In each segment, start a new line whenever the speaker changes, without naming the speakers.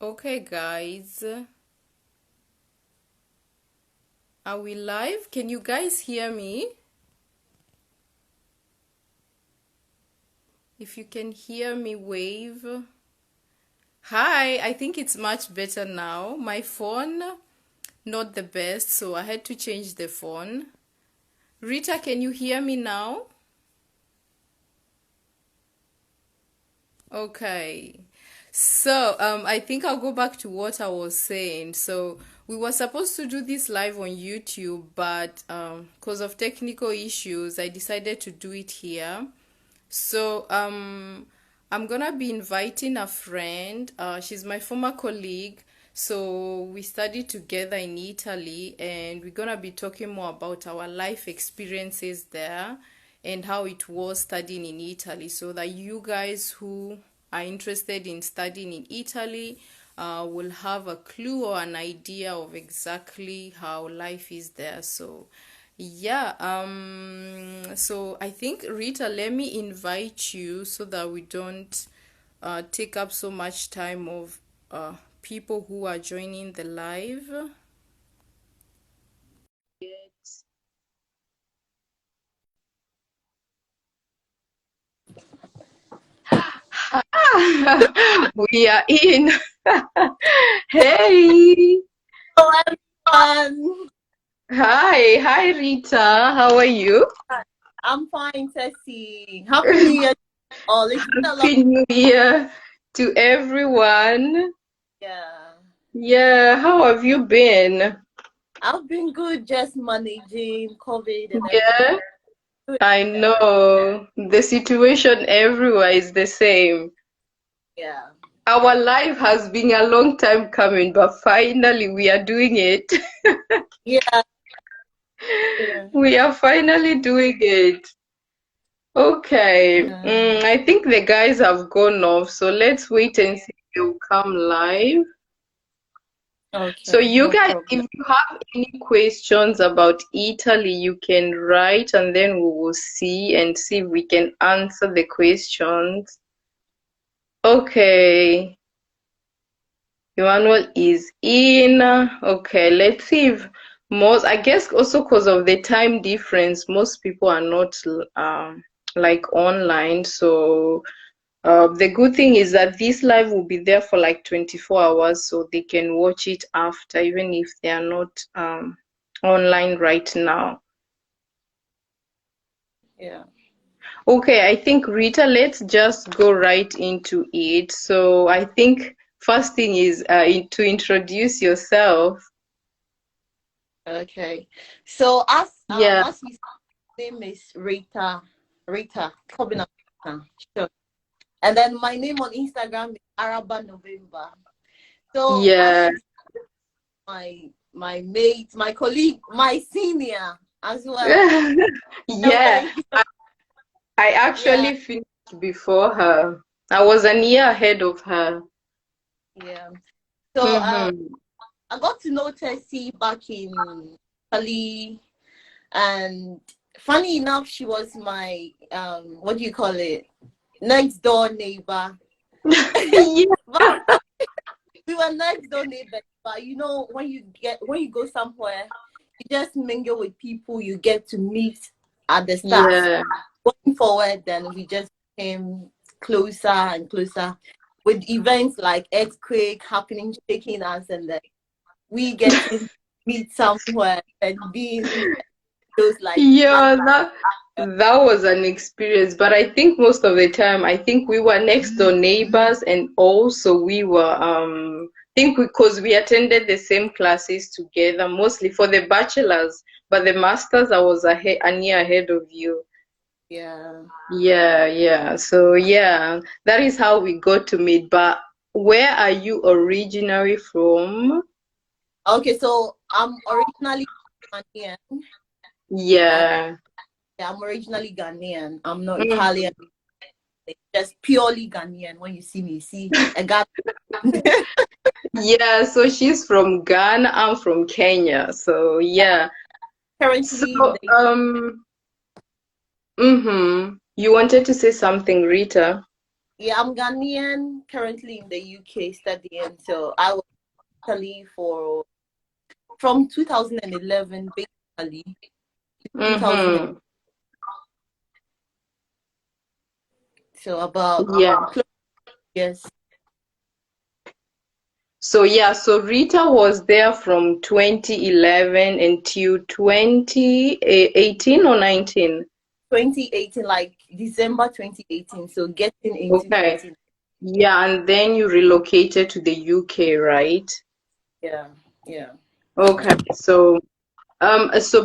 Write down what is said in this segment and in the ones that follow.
Okay, guys, are we live? Can you guys hear me? If you can hear me, wave. Hi, I think it's much better now. My phone, not the best, so I had to change the phone. Rita, can you hear me now? Okay. So, I think I'll go back to what I was saying. So, we were supposed to do this live on YouTube, but because of technical issues, I decided to do it here. So, I'm gonna be inviting a friend. She's my former colleague. So, we studied together in Italy, and we're gonna be talking more about our life experiences there and how it was studying in Italy, so that you guys who are interested in studying in Italy will have a clue or an idea of exactly how life is there. So, yeah, so I think Rita, let me invite you so that we don't take up so much time of people who are joining the live. We are in. Hey,
Hello, everyone.
hi Rita, how are you?
I'm fine, Tessie. Happy New Year to all. It's been a long
Happy New Year to everyone.
year.
Yeah, how have you been?
I've been good, just managing COVID and everything.
Yeah,
Good.
I know the situation everywhere is the same.
Yeah.
Our life has been a long time coming, but finally we are doing it.
Yeah. Yeah.
We are finally doing it. Okay,
Yeah.
I think the guys have gone off, so let's wait and see if they'll come live. So
Okay,
you
no
guys,
problem.
if you have any questions about Italy, you can write and then we will see and see if we can answer the questions. Okay, Emmanuel is in. Okay, let's see if most, I guess also because of the time difference, most people are not like online. So the good thing is that this live will be there for like 24 hours, so they can watch it after, even if they are not online right now.
Yeah.
Okay, I think Rita, let's just go right into it. So I think first thing is to introduce yourself.
Okay. So
Yeah.
as you say, name is Rita. Rita. Kobina. Sure. And then my name on Instagram is Araba November. So as
Yeah.
she my mate, my colleague, my senior as well. So
Yeah.
thank you.
I
Yeah,
actually finished before her. I was a year ahead of her.
yeah. So
Mm-hmm.
I got to know Tessie back in Italy, and funny enough, she was my what do you call it? Next door neighbor.
Yeah.
But we were next door neighbors. But you know, when you go somewhere, you just mingle with people you get to meet at the start.
Yeah.
Going forward, then we just came closer and closer with events like earthquake happening, shaking us, and then we getting to meet somewhere and being those like
Yeah, that was an experience, but I think most of the time, I think we were next door neighbors, and also we were think because we attended the same classes together, mostly for the bachelors, but the masters I was a year ahead of you.
yeah.
Yeah, yeah. So yeah, that is how we got to meet. But where are you originally from?
Okay, so I'm originally Ghanaian. Uh,
Yeah.
yeah, I'm originally Ghanaian. I'm not
Mm.
Italian. Just purely Ghanaian. When you see me, you see a Ghanaian.
Yeah, so she's from Ghana, I'm from Kenya. So yeah. So
Currently in the
you wanted to say something, Rita?
Yeah, I'm Ghanaian, currently in the UK studying. So I was in Italy for from 2011, basically 2000.
Mm-hmm.
So about
Yeah.
yes,
So yeah, so Rita was there from 2011 until 2018 or 19.
2018, like December 2018. So getting into
Okay.
20.
Yeah, and then you relocated to the UK, right?
Yeah, yeah.
Okay. So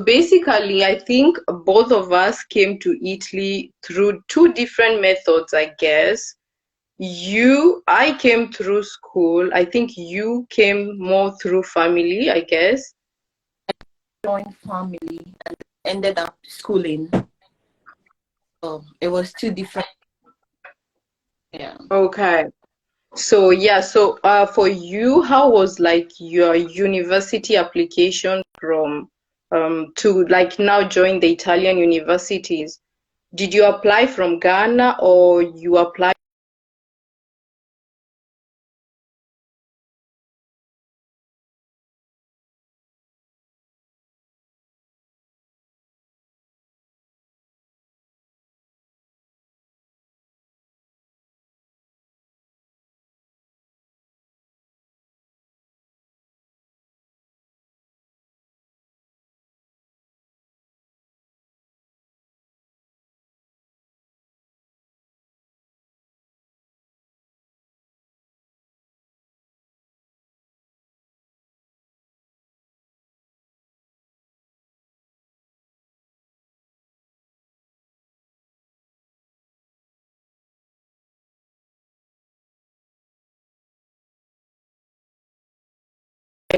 basically, I think both of us came to Italy through two different methods, I guess. I came through school. I think you came more through family, I guess.
Joined family and ended up schooling. So it was two different. Yeah.
Okay. So yeah, so for you, how was like your university application from to like now join the Italian universities? Did you apply from Ghana or you applied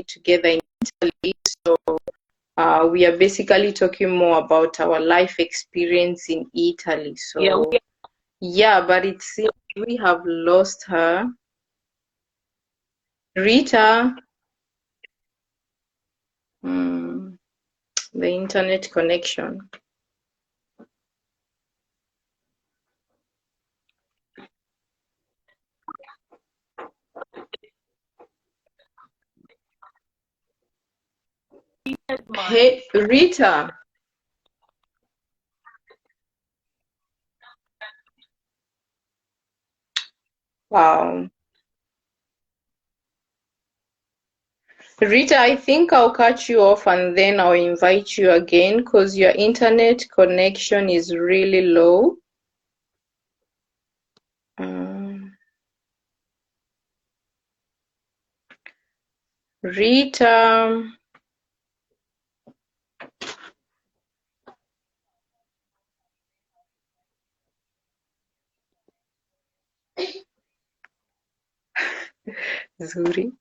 together in Italy? So we are basically talking more about our life experience in Italy.
Yeah,
So yeah, but it seems we have lost her. Rita, hmm, the internet connection. Hey, Rita. Wow. Rita, I think I'll cut you off and then I'll invite you again because your internet connection is really low. Um, Rita, Zuri.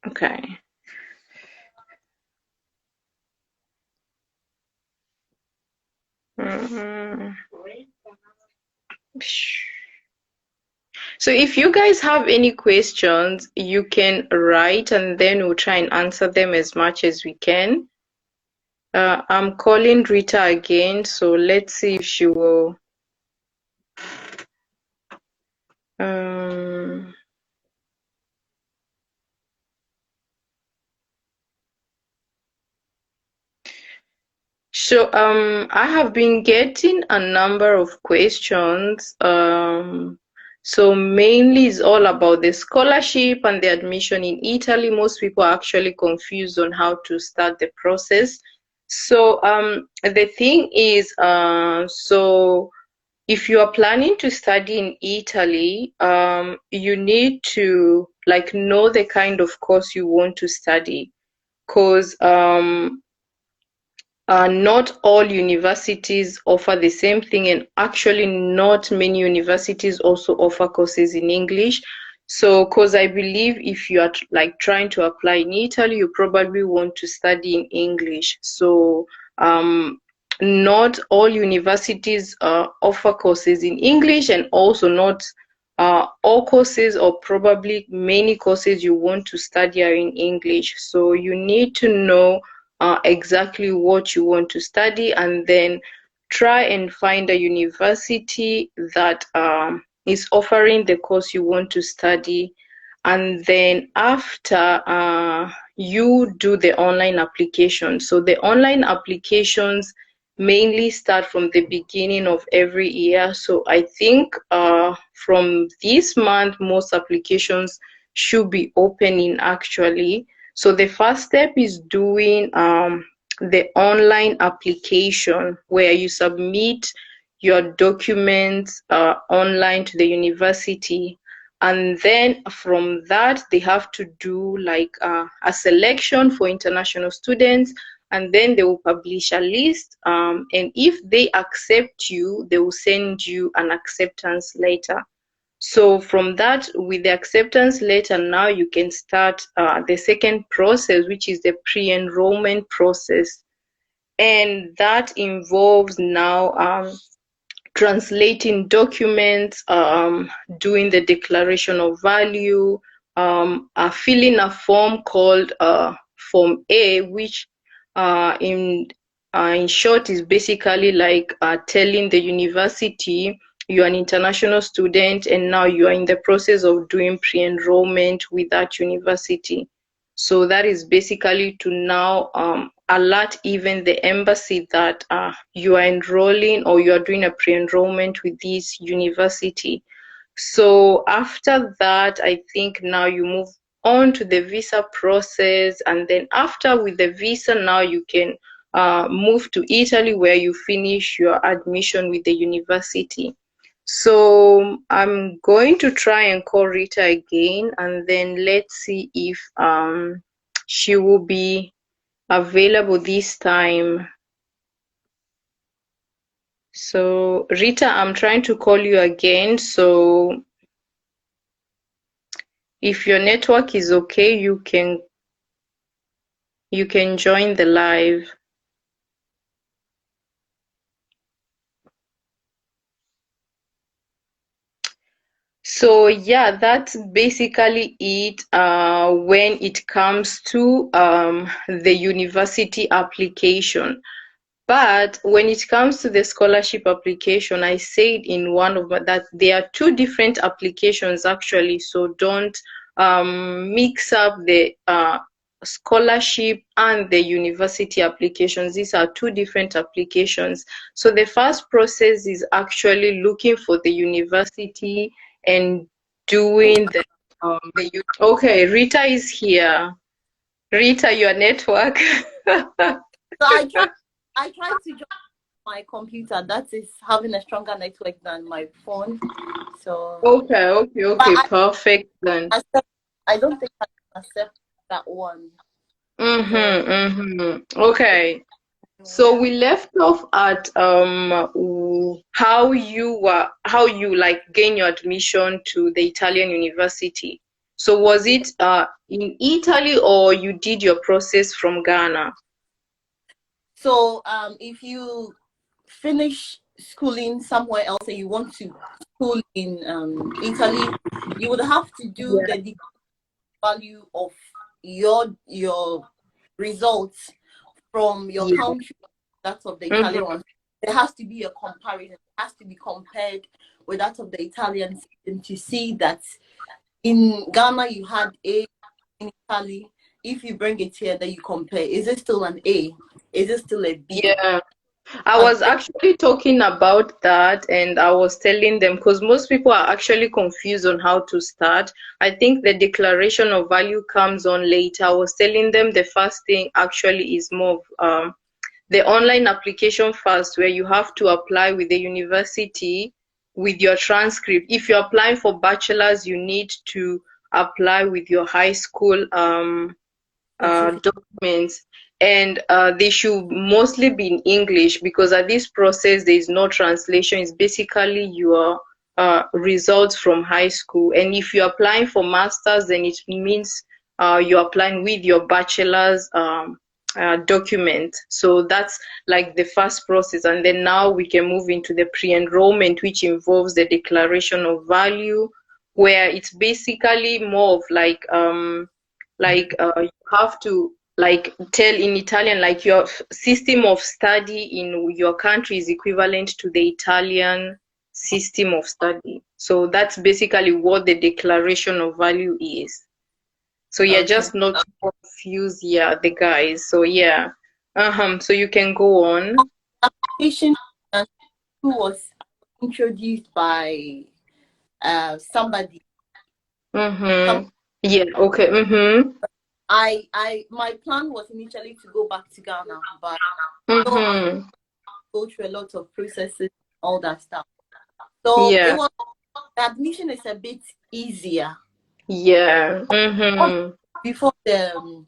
Okay. Mm, So if you guys have any questions, you can write and then we'll try and answer them as much as we can. I'm calling Rita again, so let's see if she will. Um, I have been getting a number of questions. So mainly it's all about the scholarship and the admission in Italy. Most people are actually confused on how to start the process. So the thing is, so if you are planning to study in Italy, you need to like know the kind of course you want to study, because not all universities offer the same thing, and actually, not many universities also offer courses in English. So, because I believe if you are like trying to apply in Italy, you probably want to study in English. So, not all universities offer courses in English, and also not all courses, or probably many courses you want to study are in English. So, you need to know exactly what you want to study, and then try and find a university that is offering the course you want to study. And then after, you do the online application. So the online applications mainly start from the beginning of every year. So I think from this month, most applications should be opening actually. So the first step is doing the online application where you submit your documents online to the university. And then from that, they have to do like a selection for international students, and then they will publish a list. And if they accept you, they will send you an acceptance letter. So from that, with the acceptance letter, now you can start the second process, which is the pre-enrollment process. And that involves now translating documents, doing the declaration of value, filling a form called Form A, which in short is basically like telling the university you're an international student and now you are in the process of doing pre-enrollment with that university. So that is basically to now alert even the embassy that you are enrolling or you are doing a pre-enrollment with this university. So after that, I think now you move on to the visa process, and then after with the visa, now you can move to Italy where you finish your admission with the university. So I'm going to try and call Rita again, and then let's see if she will be available this time. So Rita, I'm trying to call you again. So if your network is okay, you can join the live. So yeah, that's basically it when it comes to the university application. But when it comes to the scholarship application, I said in one of my, that there are two different applications actually. So don't mix up the scholarship and the university applications. These are two different applications. So the first process is actually looking for the university and doing the okay, Rita is here. Rita, your network.
So I tried to join my computer that is having a stronger network than my phone. So
Okay, perfect then.
I don't think I can accept that one.
Okay. So
Yeah.
we left off at how you like gain your admission to the Italian university. So was it in Italy or you did your process from Ghana?
So if you finish schooling somewhere else and you want to school in Italy, you would have to do
Yeah.
the value of your results from your
Yeah.
country, that of the Italian
Mhm.
one. There has to be a comparison. It has to be compared with that of the Italian system to see that in Ghana you had A, in Italy. If you bring it here, then you compare. Is it still an A? Is it still a B?
Yeah. I
And
was actually talking about that and I was telling them because most people are actually confused on how to start. I think the declaration of value comes on later. I was telling them the first thing actually is more of the online application first, where you have to apply with the university with your transcript. If you're applying for bachelor's, you need to apply with your high school
certificate.
documents, and they should mostly be in English because at this process there is no translation. It's basically your results from high school. And if you're applying for masters, then it means you're applying with your bachelor's document. So that's like the first process. And then now we can move into the pre-enrollment, which involves the declaration of value, where it's basically more of like you have to like tell in Italian, like your system of study in your country is equivalent to the Italian system of study. So that's basically what the declaration of value is. So yeah,
Okay.
just not to confuse, yeah, the guys. So yeah. So you can go on.
Application who was introduced by somebody. Some
Yeah, okay.
my plan was initially to go back to Ghana, but so I
Mm-hmm.
go through a lot of processes, all that stuff. So it
Yeah.
was the admission is a bit easier
Yeah. Mm-hmm.
before the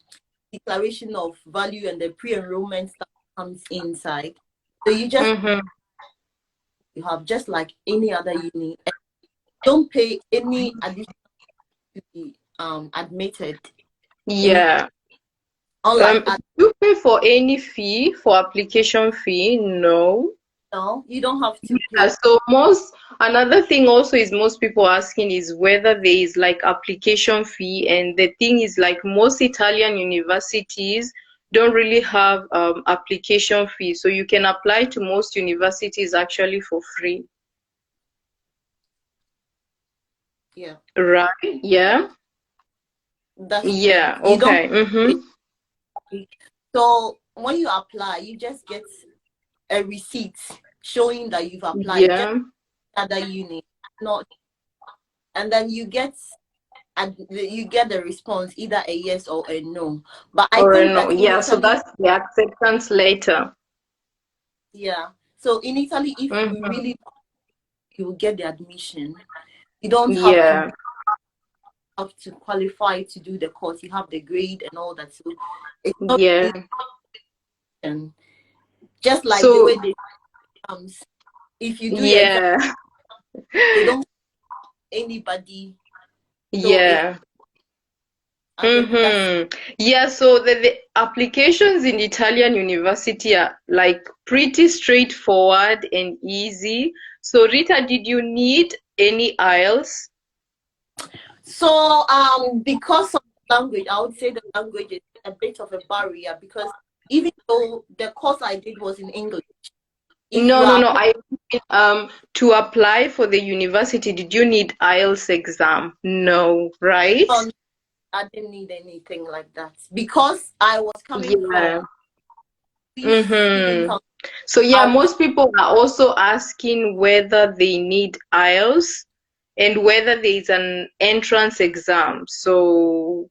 declaration of value and the pre-enrollment stuff comes inside. So
Mm-hmm.
you have just like any other uni, and don't pay any addition to be admitted. Any
Yeah.
unlike
Do you pay for any fee for application fee? No.
now, you don't have to pay.
Yeah, so another thing also is most people asking is whether there is like application fee, and the thing is like most Italian universities don't really have application fee, so you can apply to most universities actually for free.
Yeah,
Right? Yeah.
that's true.
Yeah.
You don't
Okay.
pay.
Mm-hmm.
So when you apply, you just get a receipt showing that you've applied. Just
Yeah.
other uni, not, and then and you get the response either a yes or a no. But I
Or
think
no.
that in
Yeah. So
Italy,
that's the acceptance later.
yeah. So in Italy, if you
Mm-hmm.
really you will get the admission, you don't
Yeah.
have to qualify to do the course. You have the grade and all that. So it's not
Yeah.
really, and just like the
So
way they comes. If you do your exam,
yeah.
they don't anybody. So it's
Yeah.
I think that's
Yeah, so the applications in Italian university are like pretty straightforward and easy. So Rita, did you need any IELTS?
so because of language, I would say the language is a bit of a barrier because even though the course I did was in English, if you
No, no,
are
no.
applying,
I mean, to apply for the university, did you need IELTS exam? No, right?
on, I didn't need anything like that because I was coming
Yeah.
from this student
Mm-hmm.
council.
So yeah,
I was
most people are also asking whether they need IELTS and whether there is an entrance exam. So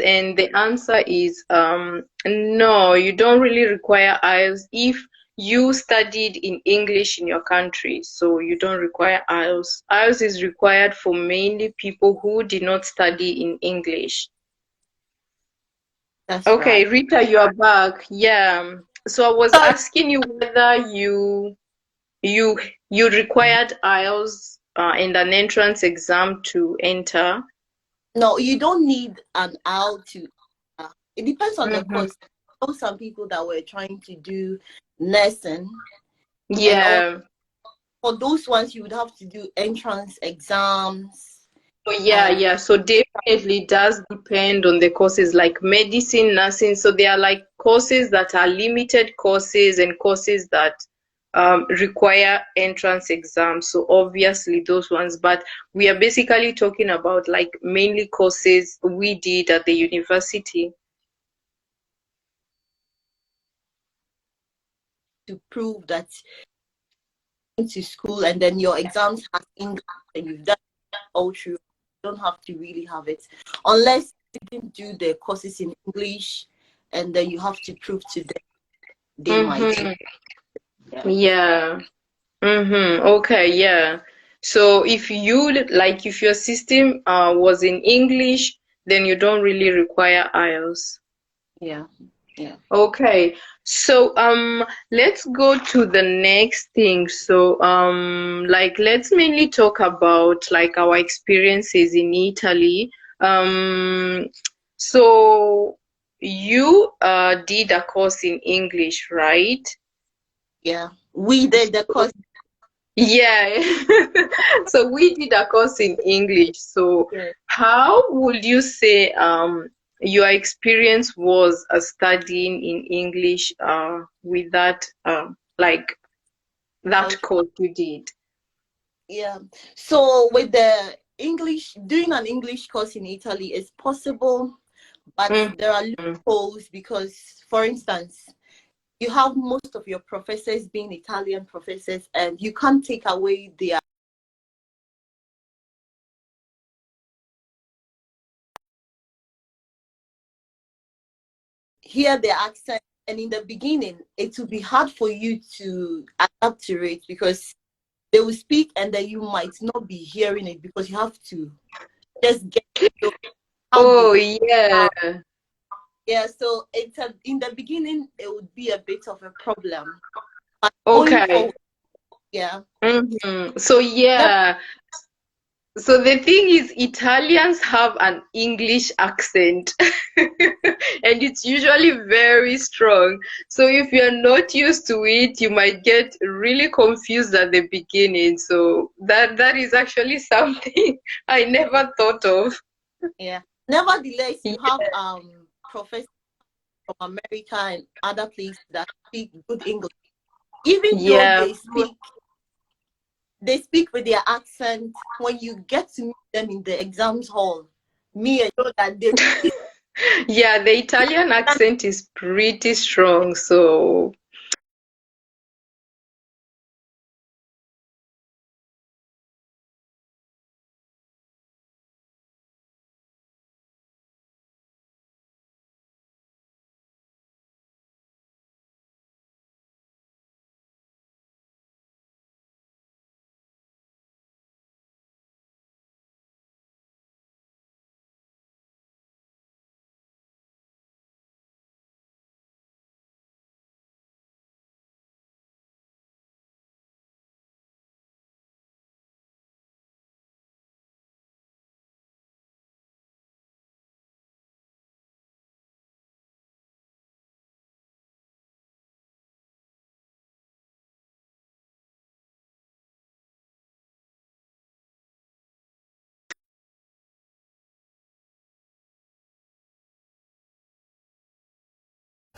and the answer is no, you don't really require IELTS if you studied in English in your country, so you don't require IELTS. IELTS is required for mainly people who did not study in English.
that's
Okay,
right.
Rita, you are back. Yeah. So I was
Sorry,
asking you whether you you required IELTS and an entrance exam to enter.
no, you don't need an hour to. It depends on the
Mm-hmm.
course. I know some people that were trying to do nursing and all.
Yeah.
For those ones, you would have to do entrance exams.
So yeah,
And
yeah. So definitely does depend on the courses like medicine, nursing. So there are like courses that are limited courses and courses that require entrance exams. So obviously those ones, but we are basically talking about like mainly courses we did at the university.
to prove that to school and then your exams has English and you've done it all through, you don't have to really have it unless you didn't do the courses in English, and then you have to prove to them they might.
Mm-hmm.
Yeah.
Yeah. Mm-hmm. Okay, yeah. So if you like if your system was in English, then you don't really require IELTS.
Yeah. Yeah.
Okay. So let's go to the next thing. So like let's mainly talk about like our experiences in Italy. Um so you did a course in English, right?
Yeah. We did the course.
Yeah. So we did a course in English. So
Yeah.
how would you say your experience was studying in English with that like that
Okay.
course you did?
Yeah. So with the English, doing an English course in Italy is possible, but there are
Mhm.
loopholes because, for instance, you have most of your professors being Italian professors, and you can't take away their hear their accent. And in the beginning, it will be hard for you to adapt to it because they will speak and then you might not be hearing it because you have to just get to know how
Oh
they
yeah.
sound. Yeah, so in the beginning it would be a bit of a problem, but going
Okay.
forward, yeah,
So
never,
yeah. So the thing is, Italians have an English accent, and it's usually very strong. So if you're not used to it, you might get really confused at the beginning. So that is actually something I never thought of.
yeah. Nevertheless, you have professors from America and other places that speak good English, even though
Yeah.
they speak with their accent. When you get to meet them in the exams hall, me, I know that they
Yeah, the Italian accent is pretty strong. So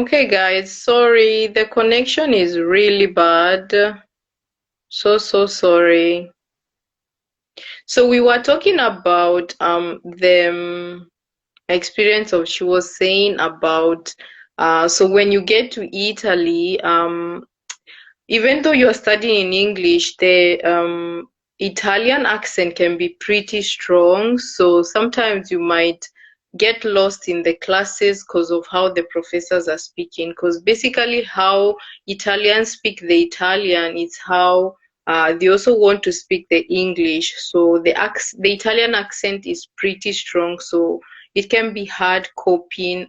okay, guys, sorry, the connection is really bad. So sorry. So we were talking about the experience of she was saying about so when you get to Italy, even though you're studying in English, the Italian accent can be pretty strong. So sometimes you might get lost in the classes because of how the professors are speaking. Because basically, how Italians speak the Italian is how they also want to speak the English. So the Italian accent is pretty strong. So it can be hard coping.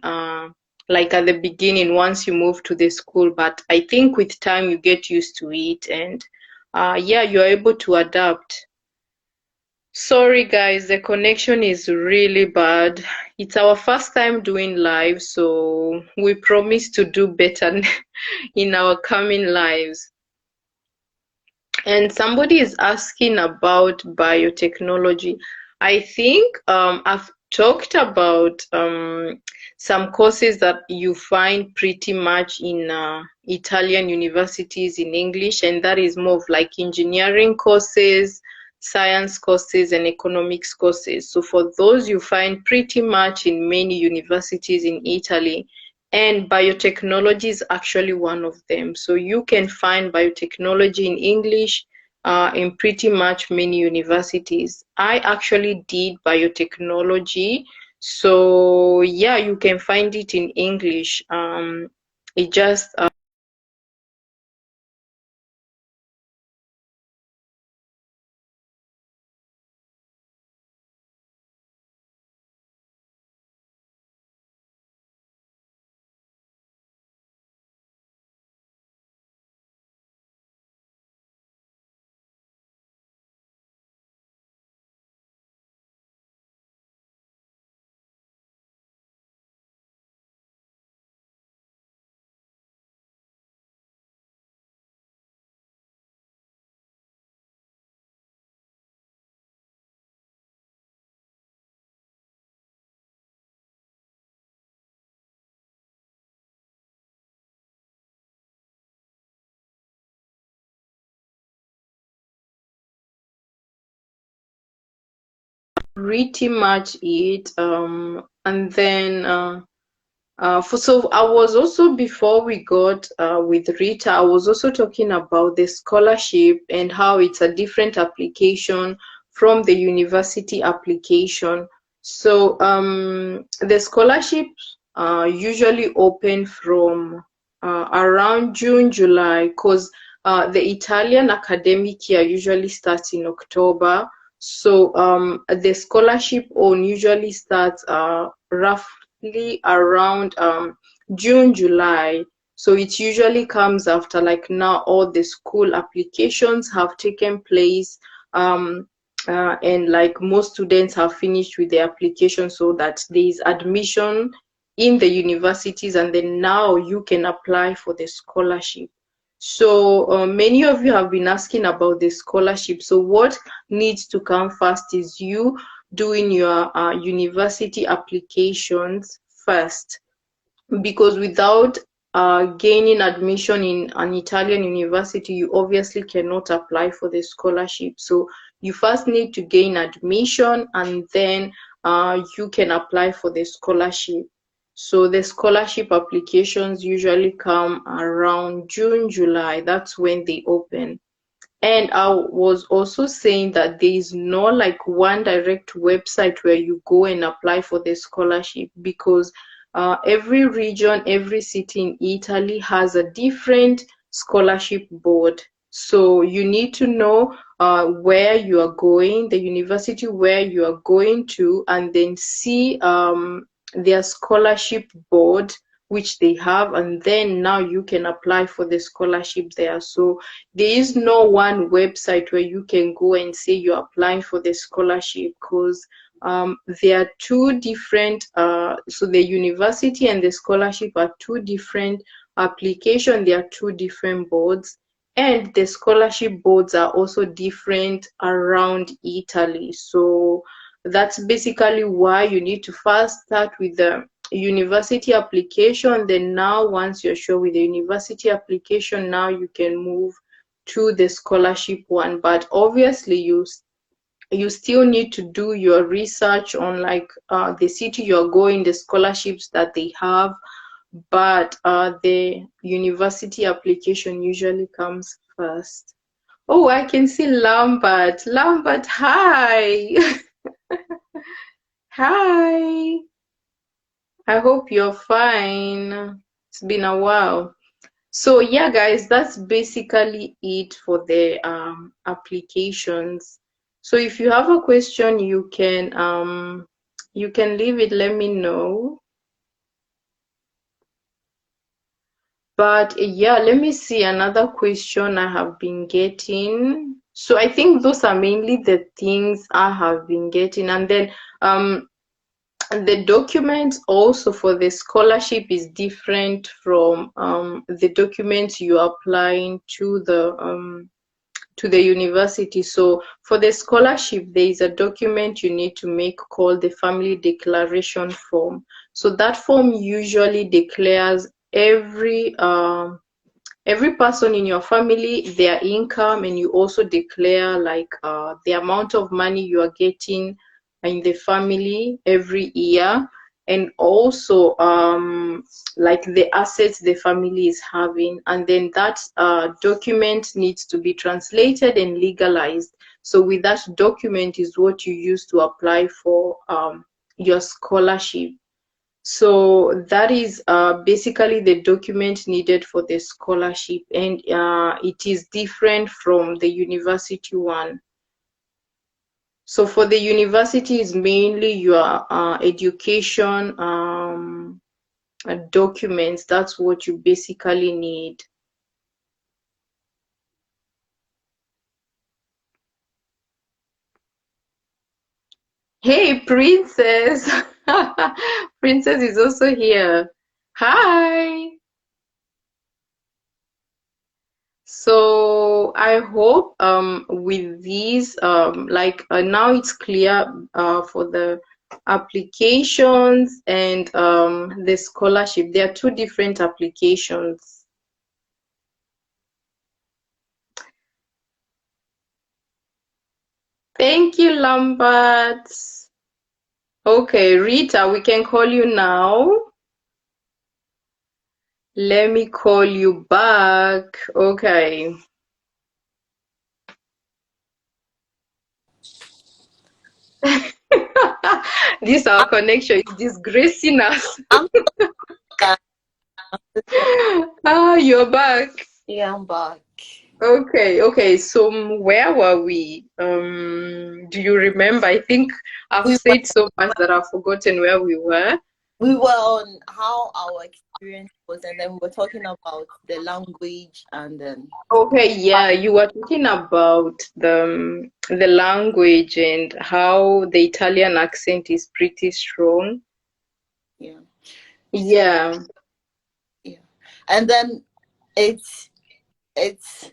Like at the beginning once you move to the school, but I think with time you get used to it and yeah, you're able to adapt. Sorry guys, the connection is really bad. It's our first time doing live, so we promise to do better in our coming lives. And somebody is asking about biotechnology. I think I've talked about some courses that you find pretty much in Italian universities in English, and that is more of like engineering courses, science courses, and economics courses. So for those, you find pretty much in many universities in Italy. And biotechnology is actually one of them. So you can find biotechnology in English, in pretty much many universities. I actually did biotechnology, so yeah, you can find it in English. It just pretty much it. And then so I was also, before we got with Rita, I was also talking about the scholarship and how it's a different application from the university application. So the scholarships usually open from around June, July, because the Italian academic year usually starts in October. So the scholarship on usually starts roughly around June, July. So it usually comes after, like, now all the school applications have taken place, and like most students have finished with their application, so that there is admission in the universities, and then now you can apply for the scholarship. So many of you have been asking about the scholarship. So what needs to come first is you doing your university applications first, because without gaining admission in an Italian university, you obviously cannot apply for the scholarship. So you first need to gain admission, and then you can apply for the scholarship. So the scholarship applications usually come around June, July. That's when they open. And I was also saying that there is no like one direct website where you go and apply for the scholarship, because every region, every city in Italy has a different scholarship board. So you need to know where you are going, the university where you are going to, and then see their scholarship board, which they have, and then now you can apply for the scholarship there. So there is no one website where you can go and say you're applying for the scholarship, because there are two different, so the university and the scholarship are two different applications, there are two different boards, and the scholarship boards are also different around Italy. So that's basically why you need to first start with the university application. Then now, once you're sure with the university application, now you can move to the scholarship one. But obviously you still need to do your research on, like, the city you're going, the scholarships that they have, but the university application usually comes first. Oh, I can see Lambert. Lambert, hi. Hi. I hope you're fine. It's been a while. So yeah, guys, that's basically it for the applications. So if you have a question, you can leave it, let me know. But yeah, let me see another question I have been getting. So I think those are mainly the things I have been getting. And then the documents also for the scholarship is different from the documents you are applying to the university. So for the scholarship, there is a document you need to make called the family declaration form. So that form usually declares every person in your family, their income, and you also declare, like, the amount of money you are getting in the family every year. and also like the assets the family is having, and then that document needs to be translated and legalized. So with that document is what you use to apply for your scholarship. So that is basically the document needed for the scholarship, and it is different from the university one. So for the university is mainly your education documents. That's what you basically need. Hey, Princess! Princess is also here. Hi! So I hope with these like now it's clear for the applications and the scholarship. There are two different applications. Thank you, Lambert. Okay, Rita, we can call you now. Let me call you back. Okay. This our connection is disgracing us.
I'm back.
Ah, you're back.
Yeah, I'm back.
Okay. So where were we? Do you remember? I think I've
We were
said so much that I've forgotten where we were.
we were on how our experience was, and then we were talking about the language, and then
Okay, yeah, you were talking about the language and how the Italian accent is pretty strong.
yeah, so
Yeah,
yeah, and then it's it's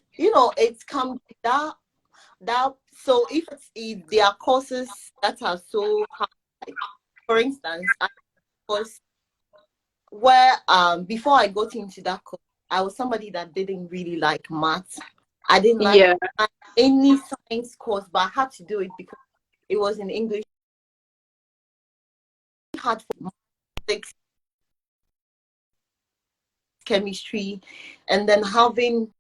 come that so if there are courses that are so hard, like, for instance, I was where before I got into that course, I was somebody that didn't really like maths. I didn't like
yeah,
any science course, but I had to do it because it was in English. Hard for physics, chemistry, and then having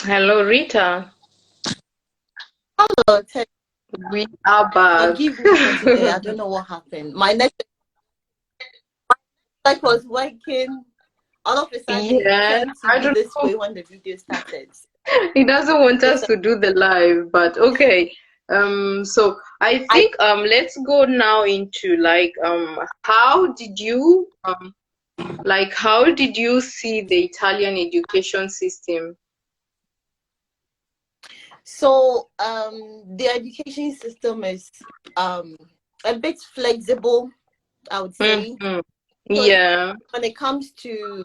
Hello, Rita.
uh,
We are back.
forgive me for today. I don't know what happened. My network was working. All of a sudden, it
Yeah,
turned to
I
be
don't
this
know.
way when the video started.
He doesn't want
So,
us to do the live, but okay. So I
I
think let's go now into like how did you how did you see the Italian education system?
the education system is um a bit flexible, I would say,
Hmm.
because
Yeah,
when it comes to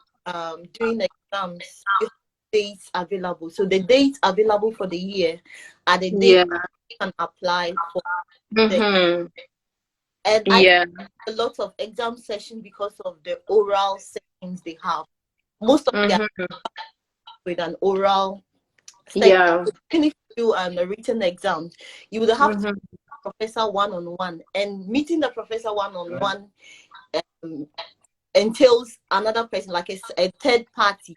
doing exams, you have dates available. So the dates available for the year are the dates
yeah.
you can apply for the
Mm-hmm.
and I think
Yeah.
a lot of exam sessions because of the oral sessions they have. Most of them
Mm-hmm.
with an oral session.
Yeah.
Even if you do a written exam, you would have to
Mm-hmm.
professor one on one, and meeting the professor one on one entails another person, like a third party,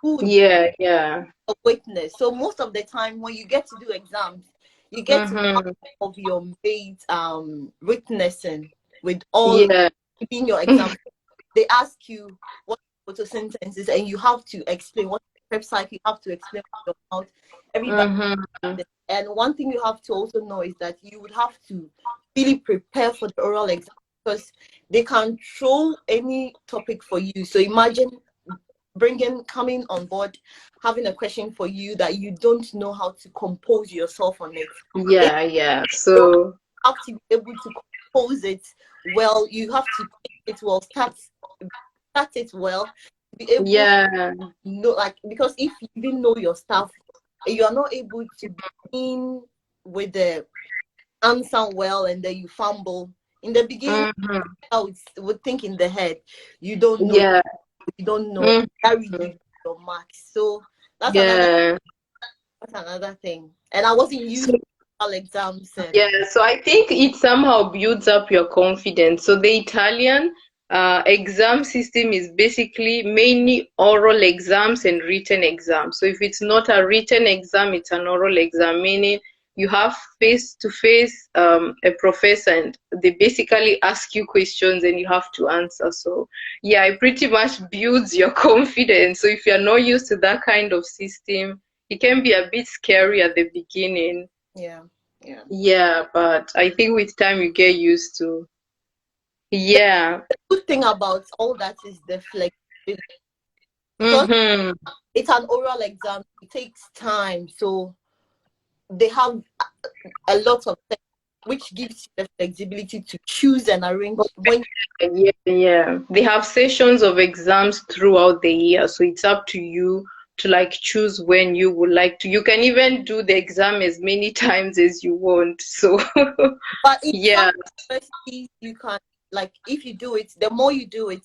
who would
Yeah, yeah.
a witness. So most of the time when you get to do exams, you get to have
Mm-hmm.
of your mates witnessing with all
Yeah.
giving your exam. They ask you what photosynthesis is, and you have to explain what. prep cycle, you have to explain about everybody.
Mm-hmm.
And one thing you have to also know is that you would have to really prepare for the oral exam because they can throw any topic for you. So imagine coming on board, having a question for you that you don't know how to compose yourself on it. If
Yeah, yeah.
you
So
have to be able to compose it well, you have to take it well, start it well, be able to
yeah.
know, like, because if you didn't know your stuff, you are not able to begin with the answer well, and then you fumble in the beginning.
Mm-hmm.
I would think in the head, you don't know,
Yeah.
you don't know, that
Mm-hmm.
reduces your marks. So that's another
Yeah.
thing. And I wasn't
So
used to all exams
yeah,
and
so I think it somehow builds up your confidence. So the Italian exam system is basically mainly oral exams and written exams. So if it's not a written exam, it's an oral exam, meaning you have face to face a professor and they basically ask you questions and you have to answer. So yeah, it pretty much builds your confidence. So if you're not used to that kind of system, it can be a bit scary at the beginning.
yeah, yeah.
Yeah, but I think with time you get used to. Yeah.
The good thing about all that is the flexibility because
Mm-hmm.
it's an oral exam. It takes time, so they have a lot of things, which gives you the flexibility to choose and arrange when.
Yeah, yeah. They have sessions of exams throughout the year, so it's up to you to like choose when you would like to. You can even do the exam as many times as you want. So
But in some
yeah.
universities, you can, like, if you do it, the more you do it,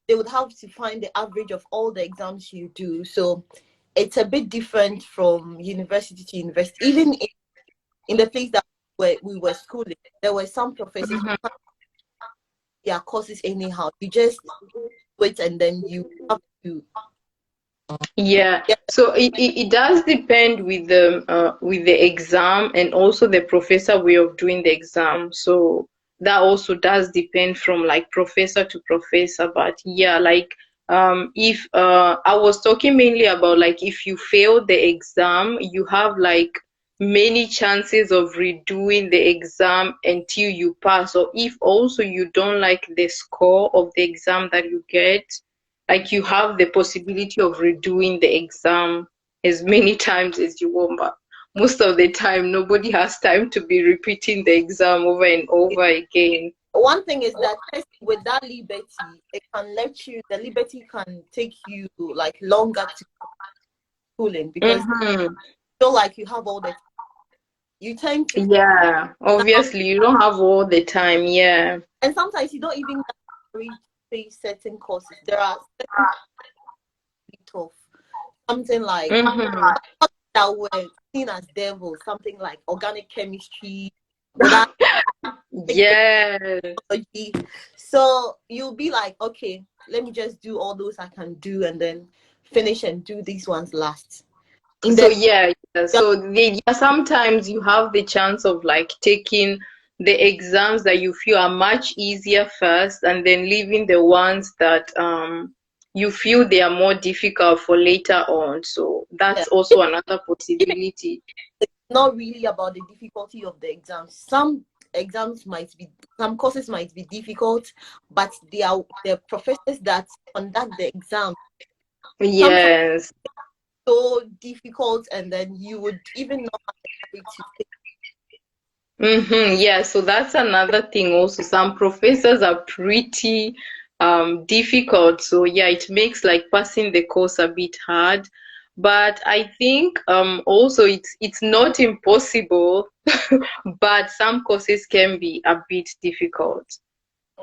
they would have to find the average of all the exams you do. So it's a bit different from university to university. Even in the place that where we were schooling, there were some professors who had their courses anyhow. You just wait and then you have to
Yeah,
get.
so it does depend with the exam and also the professor way of doing the exam. So that also does depend from like professor to professor. But yeah, like if I was talking mainly about like if you fail the exam, you have like many chances of redoing the exam until you pass. Or if also you don't like the score of the exam that you get, like you have the possibility of redoing the exam as many times as you want, but most of the time nobody has time to be repeating the exam over and over again.
One thing is that with that liberty, it can let you. The liberty can take you like longer to schooling because you
Mm-hmm.
feel like you have all the. You tend to
Yeah,
now,
obviously you don't have all the time. Yeah.
and sometimes you don't even read say certain courses. There are certain bit of something like
Mm-hmm.
that were seen as devils, something like organic chemistry without
Yes.
technology. So you'll be like, okay, let me just do all those I can do and then finish and do these ones last. In
So
the
yeah, yeah. So yeah, sometimes you have the chance of like taking the exams that you feel are much easier first, and then leaving the ones that you feel they are more difficult for later on. So
yeah,
that's also another possibility.
not really about the difficulty of the exams. Exams might be some courses might be difficult, but they are the professors that conduct the exam sometimes
Yes.
so difficult, and then you would even not have the courage to take.
Mm-hmm. Yeah, so that's another thing also. Some professors are pretty difficult. So yeah, it makes like passing the course a bit hard. But I think also it's not impossible, but some courses can be a bit difficult.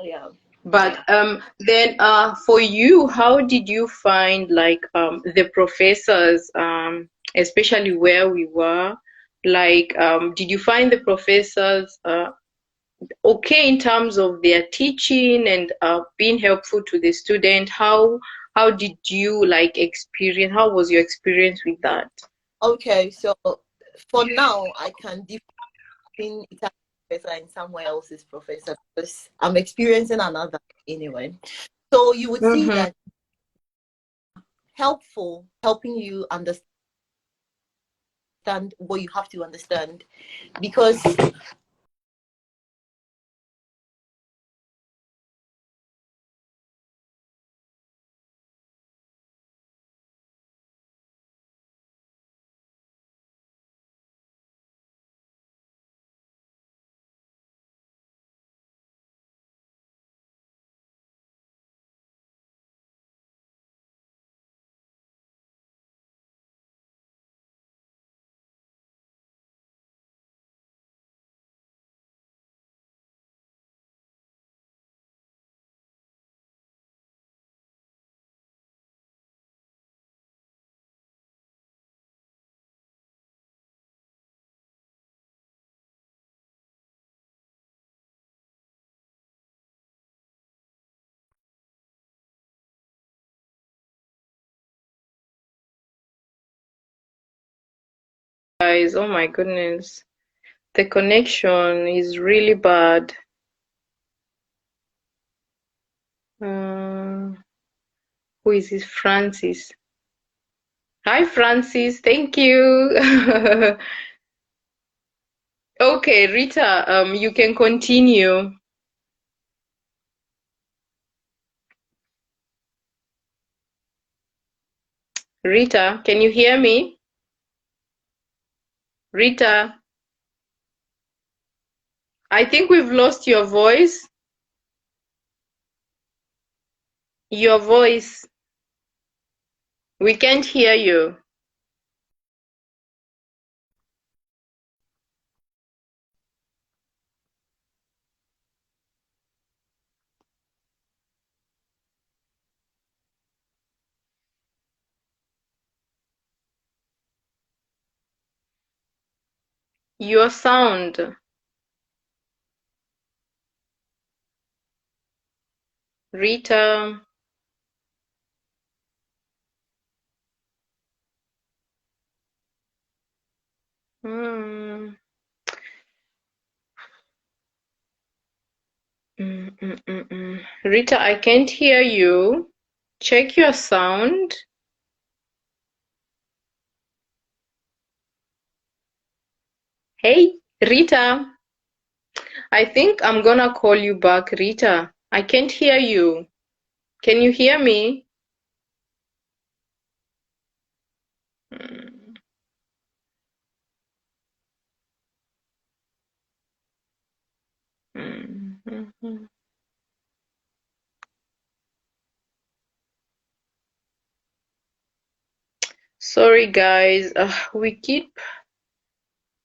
Yeah,
But
yeah.
then for you, how did you find like the professors, especially where we were? Like, did you find the professors okay in terms of their teaching and being helpful to the student? How did you like experience? How was your experience with that?
Okay, so for now, I can define Italian professor and somewhere else's professor because I'm experiencing another anyway. So you would see
Mm-hmm.
that helpful, helping you understand what you have to understand, because
Guys, oh my goodness. The connection is really bad. Uh, who is this? Francis. Hi, Francis. Thank you. Okay, Rita, you can continue. Rita, can you hear me? Rita, I think we've lost your voice. Your voice. We can't hear you. Your sound. Rita. Hmm. Rita, I can't hear you. Check your sound. Hey, Rita. I think I'm gonna call you back, Rita. I can't hear you. Can you hear me? Mm, mm. Sorry, guys. We keep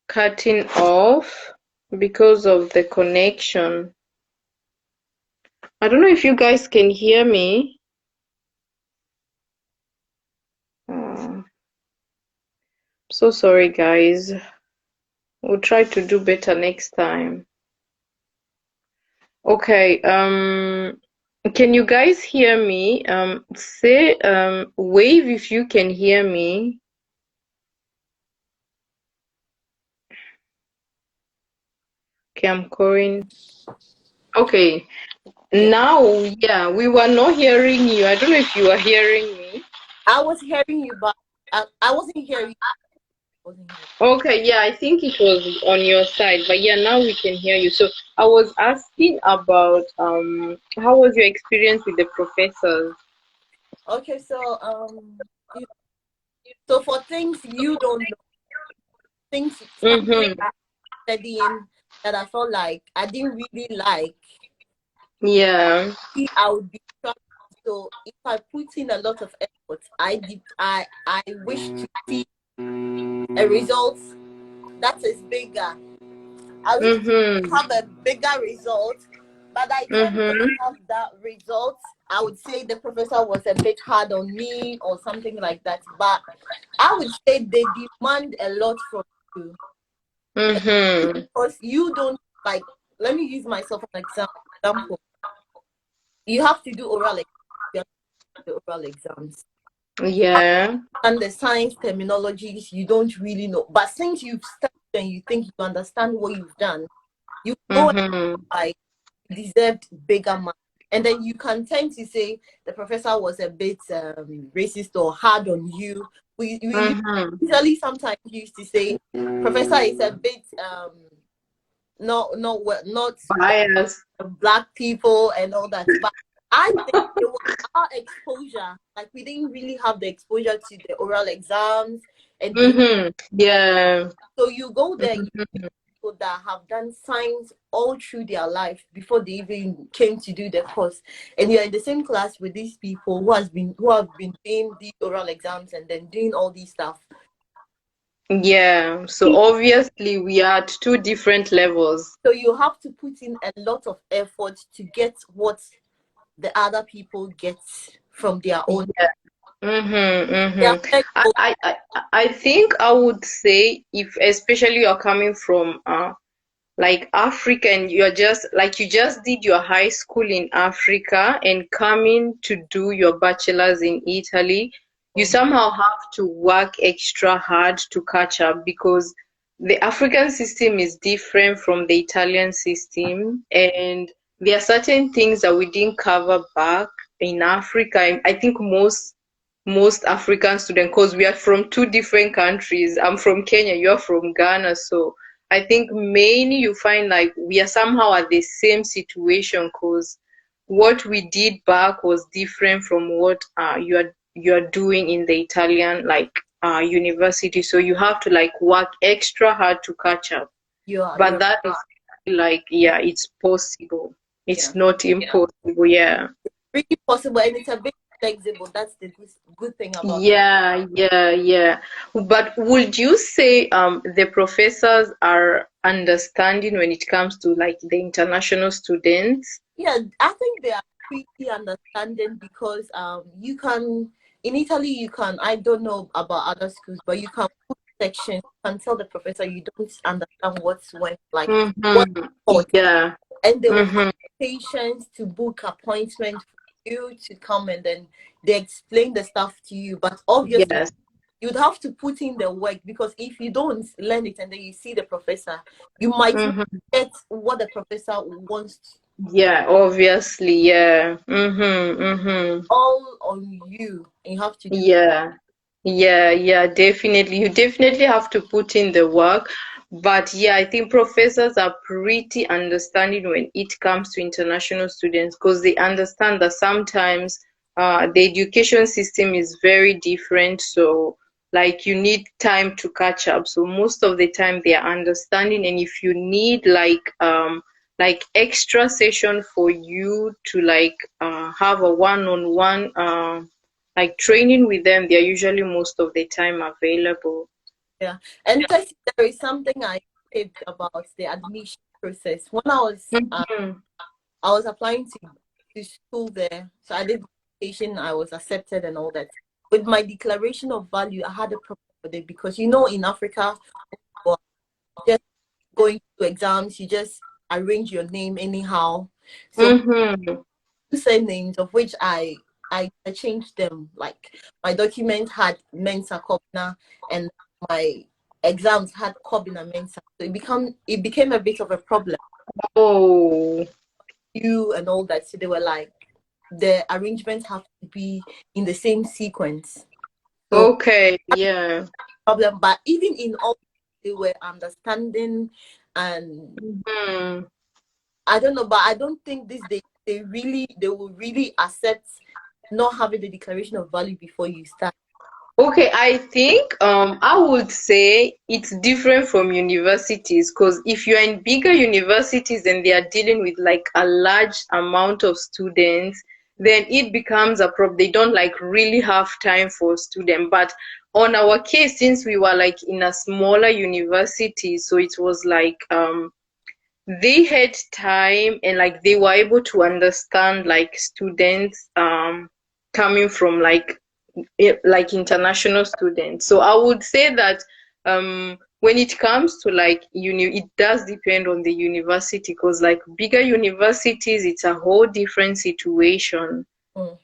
cutting off because of the connection. I don't know if you guys can hear me. So sorry, guys. We'll try to do better next time. Okay, can you guys hear me? Say wave if you can hear me. Okay, I'm calling. Okay,
yeah,
now, yeah, we were not hearing you. I don't know if you are hearing me.
I was hearing you, but I wasn't hearing you. I wasn't hearing.
Okay, yeah, I think it was on your side, but yeah, now we can hear you. So I was asking about how was your experience with the professors?
Okay, so you- so for things you don't know, things something
Mm-hmm.
that I'm studying that I felt like I didn't really like,
Yeah.
I would be shocked. So if I put in a lot of effort, I wish to see a result that is bigger. I wish to
Mm-hmm.
have a bigger result, but I don't
Mm-hmm.
have that result. I would say the professor was a bit hard on me or something like that. But I would say they demand a lot from you
Mm-hmm.
because you don't like. Let me use myself as an example. You have to do oral exams. You have to do oral exams.
Yeah.
And the science terminologies you don't really know. But since you've studied and you think you understand what you've done, you go and
Mm-hmm.
like you deserved bigger marks. And then you can tend to say the professor was a bit racist or hard on you. We
Mm-hmm.
usually sometimes used to say professor is a bit not
Bias.
black people and all that. But I think it was our exposure. Like we didn't really have the exposure to the oral exams and the
Mm-hmm. Yeah.
so you go there, you
Mm-hmm.
people that have done science all through their life before they even came to do the course, and you're in the same class with these people who have been doing the oral exams and then doing all these stuff.
Yeah. So obviously we are at two different levels.
So you have to put in a lot of effort to get what the other people get from their own.
Yeah. Mm-hmm.
Their
Mm-hmm.
flexible,
I think I would say if especially you're coming from like African, you're just like you just did your high school in Africa and coming to do your bachelor's in Italy, you somehow have to work extra hard to catch up because the African system is different from the Italian system, and there are certain things that we didn't cover back in Africa. I think most African students, because we are from two different countries. I'm from Kenya, you're from Ghana, so I think mainly you find like we are somehow at the same situation because what we did back was different from what you are doing in the Italian like university. So you have to like work extra hard to catch up. But
you're
that is like yeah, it's possible.
yeah,
It's not impossible. Yeah.
really possible, and it's a bit flexible. That's the good thing about it.
Yeah, yeah, yeah. But would you say the professors are understanding when it comes to like the international students?
Yeah, I think they are pretty understanding because you can in Italy you can I don't know about other schools, but you can put section, you can tell the professor you don't understand what's went like what
Mm-hmm.
taught,
Yeah.
and they will have
Mm-hmm.
patience to book appointment for you to come and then they explain the stuff to you. But obviously
Yes.
you'd have to put in the work because if you don't learn it and then you see the professor, you might not
Mm-hmm.
get what the professor wants
Yeah, obviously. Yeah. Mm-hmm. Mm-hmm.
all on you. And you have to do
Yeah, yeah, yeah, definitely. You definitely have to put in the work. But yeah, I think professors are pretty understanding when it comes to international students because they understand that sometimes the education system is very different. So, like, you need time to catch up. So, most of the time, they are understanding. And if you need like extra session for you to like have a one-on-one like training with them, they're usually most of the time available.
yeah. And plus, there is something I said about the admission process. When
Mhm.
I was applying to school there, so I did the application, I was accepted and all that. With my declaration of value, I had a problem with it because you know in Africa, well, just going to exams, you just arrange your name anyhow. So
Mm-hmm.
two surnames of which I changed them. Like my document had Mensa Kobna and my exams had Kobina Mensa. So it became a bit of a problem.
Oh,
You and all that. So they were like the arrangements have to be in the same sequence. So
okay, yeah.
problem, but even in all they were understanding and
Hmm.
I don't know, but I don't think they will really accept not having the declaration of value before you start.
Okay, I think I would say it's different from universities because if you're in bigger universities and they are dealing with like a large amount of students, then it becomes a problem. They don't like really have time for students. But on our case, since we were like in a smaller university, so it was like they had time and like they were able to understand like students coming from like international students. So I would say that when it comes to like it does depend on the university because like bigger universities it's a whole different situation.
Mm,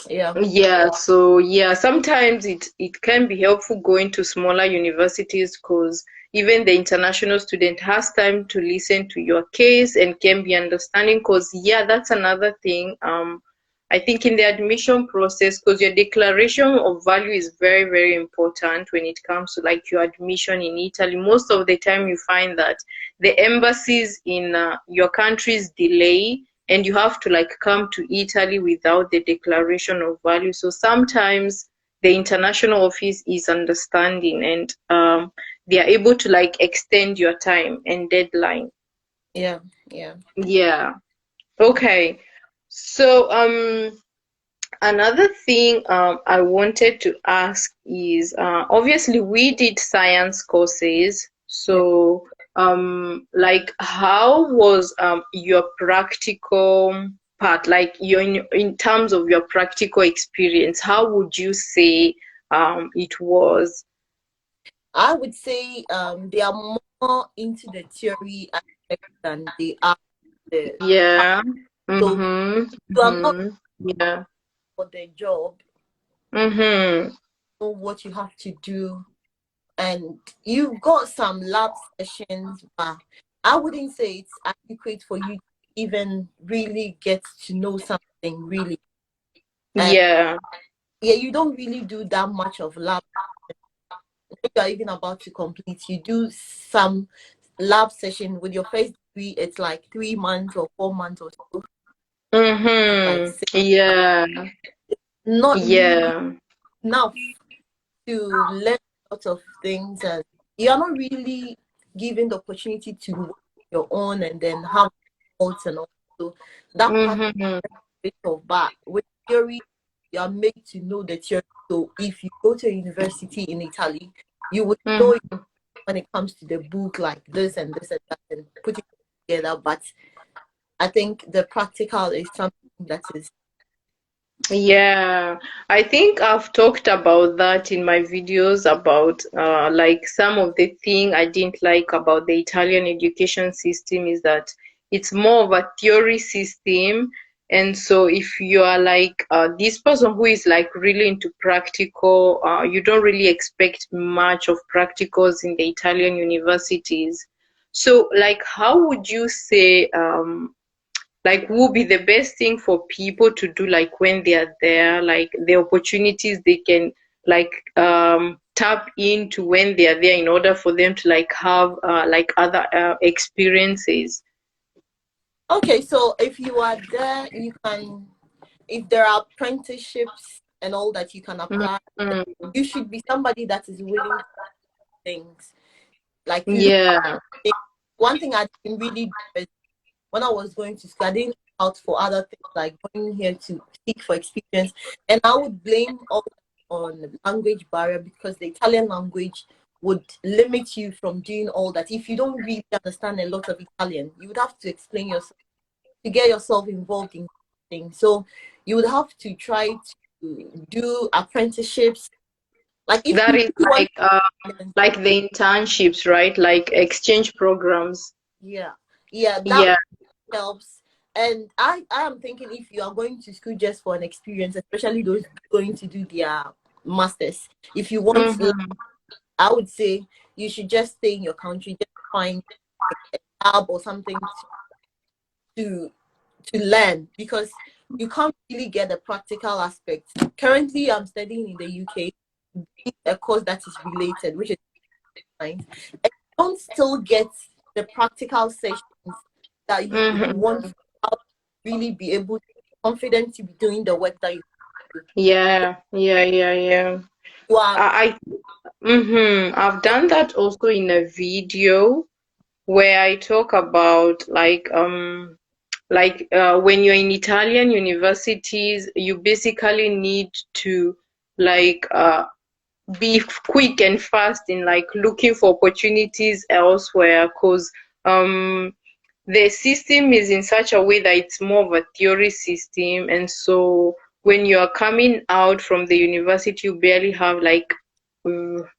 yeah.
Yeah, so yeah, sometimes it can be helpful going to smaller universities because even the international student has time to listen to your case and can be understanding. Because yeah, that's another thing. I think in the admission process, because your declaration of value is very, very important when it comes to like your admission in Italy. Most of the time, you find that the embassies in your countries delay, and you have to like come to Italy without the declaration of value. So sometimes the international office is understanding, and they are able to like extend your time and deadline.
Yeah, yeah.
Yeah. Okay. So another thing I wanted to ask is obviously we did science courses.
Yeah.
So like how was your practical part, like your in terms of your practical experience, how would you say it was?
I would say they are more into the theory aspect than they are the
Yeah.
so
Mm-hmm.
you are not
Mm-hmm. Yeah.
for the job,
Mm-hmm.
know what you have to do, and you've got some lab sessions, but I wouldn't say it's adequate for you to even really get to know something really. And
Yeah.
yeah, you don't really do that much of lab. When you are even about to complete, you do some lab session with your first degree. It's like 3 months or 4 months or so, like
Mm-hmm.
six,
Yeah.
not really
Yeah.
enough to learn lots of things, and you are not really given the opportunity to work on your own and then have thoughts and all. So that part
Mm-hmm.
is a bit of, but with theory, you are made to know the theory. So if you go to a university in Italy, you would know
Mm-hmm.
when it comes to the book like this and this and that and put it together. But I think the practical is something that is
Yeah, I think I've talked about that in my videos about like some of the thing I didn't like about the Italian education system is that it's more of a theory system. And so if you are like this person who is like really into practical, you don't really expect much of practicals in the Italian universities. So like how would you say like will be the best thing for people to do like when they are there, like the opportunities they can like tap into when they are there in order for them to like have like other experiences.
okay. So if you are there, you can, if there are apprenticeships and all that you can apply,
Mhm.
you should be somebody that is willing to do things. Like you
Yeah.
don't, one thing I didn't really do is when I was going to school, I didn't look out for other things like going here to seek for experience. And I would blame all on language barrier because the Italian language would limit you from doing all that. If you don't really understand a lot of Italian, you would have to explain yourself to get yourself involved in things. So you would have to try to do apprenticeships. Like if
That
you
is
really want,
like the internships, right? Like exchange programs.
yeah, yeah, that
Yeah.
helps. And I am thinking if you are going to school just for an experience, especially those going to do their masters, if you want,
Mm-hmm.
I would say you should just stay in your country, just find like a lab or something to to learn because you can't really get the practical aspect. Currently, I'm studying in the UK, a course that is related, which is science. And you don't still get the practical sessions that you would want
Mm-hmm.
to have, really be able to be confident to be doing the work that you do.
Yeah, yeah, yeah, yeah.
You are
I've done that also in a video where I talk about like when you're in Italian universities, you basically need to like be quick and fast in like looking for opportunities elsewhere because the system is in such a way that it's more of a theory system, and so when you are coming out from the university you barely have like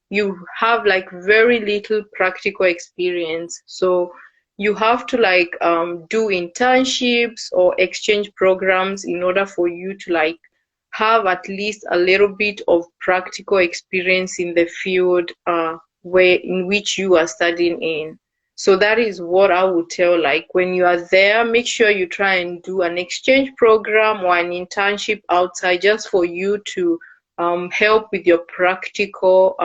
you have like very little practical experience, so you have to like do internships or exchange programs in order for you to like have at least a little bit of practical experience in the field where in which you are studying in. So that is what I would tell. Like when you are there, make sure you try and do an exchange program or an internship outside just for you to help with your practical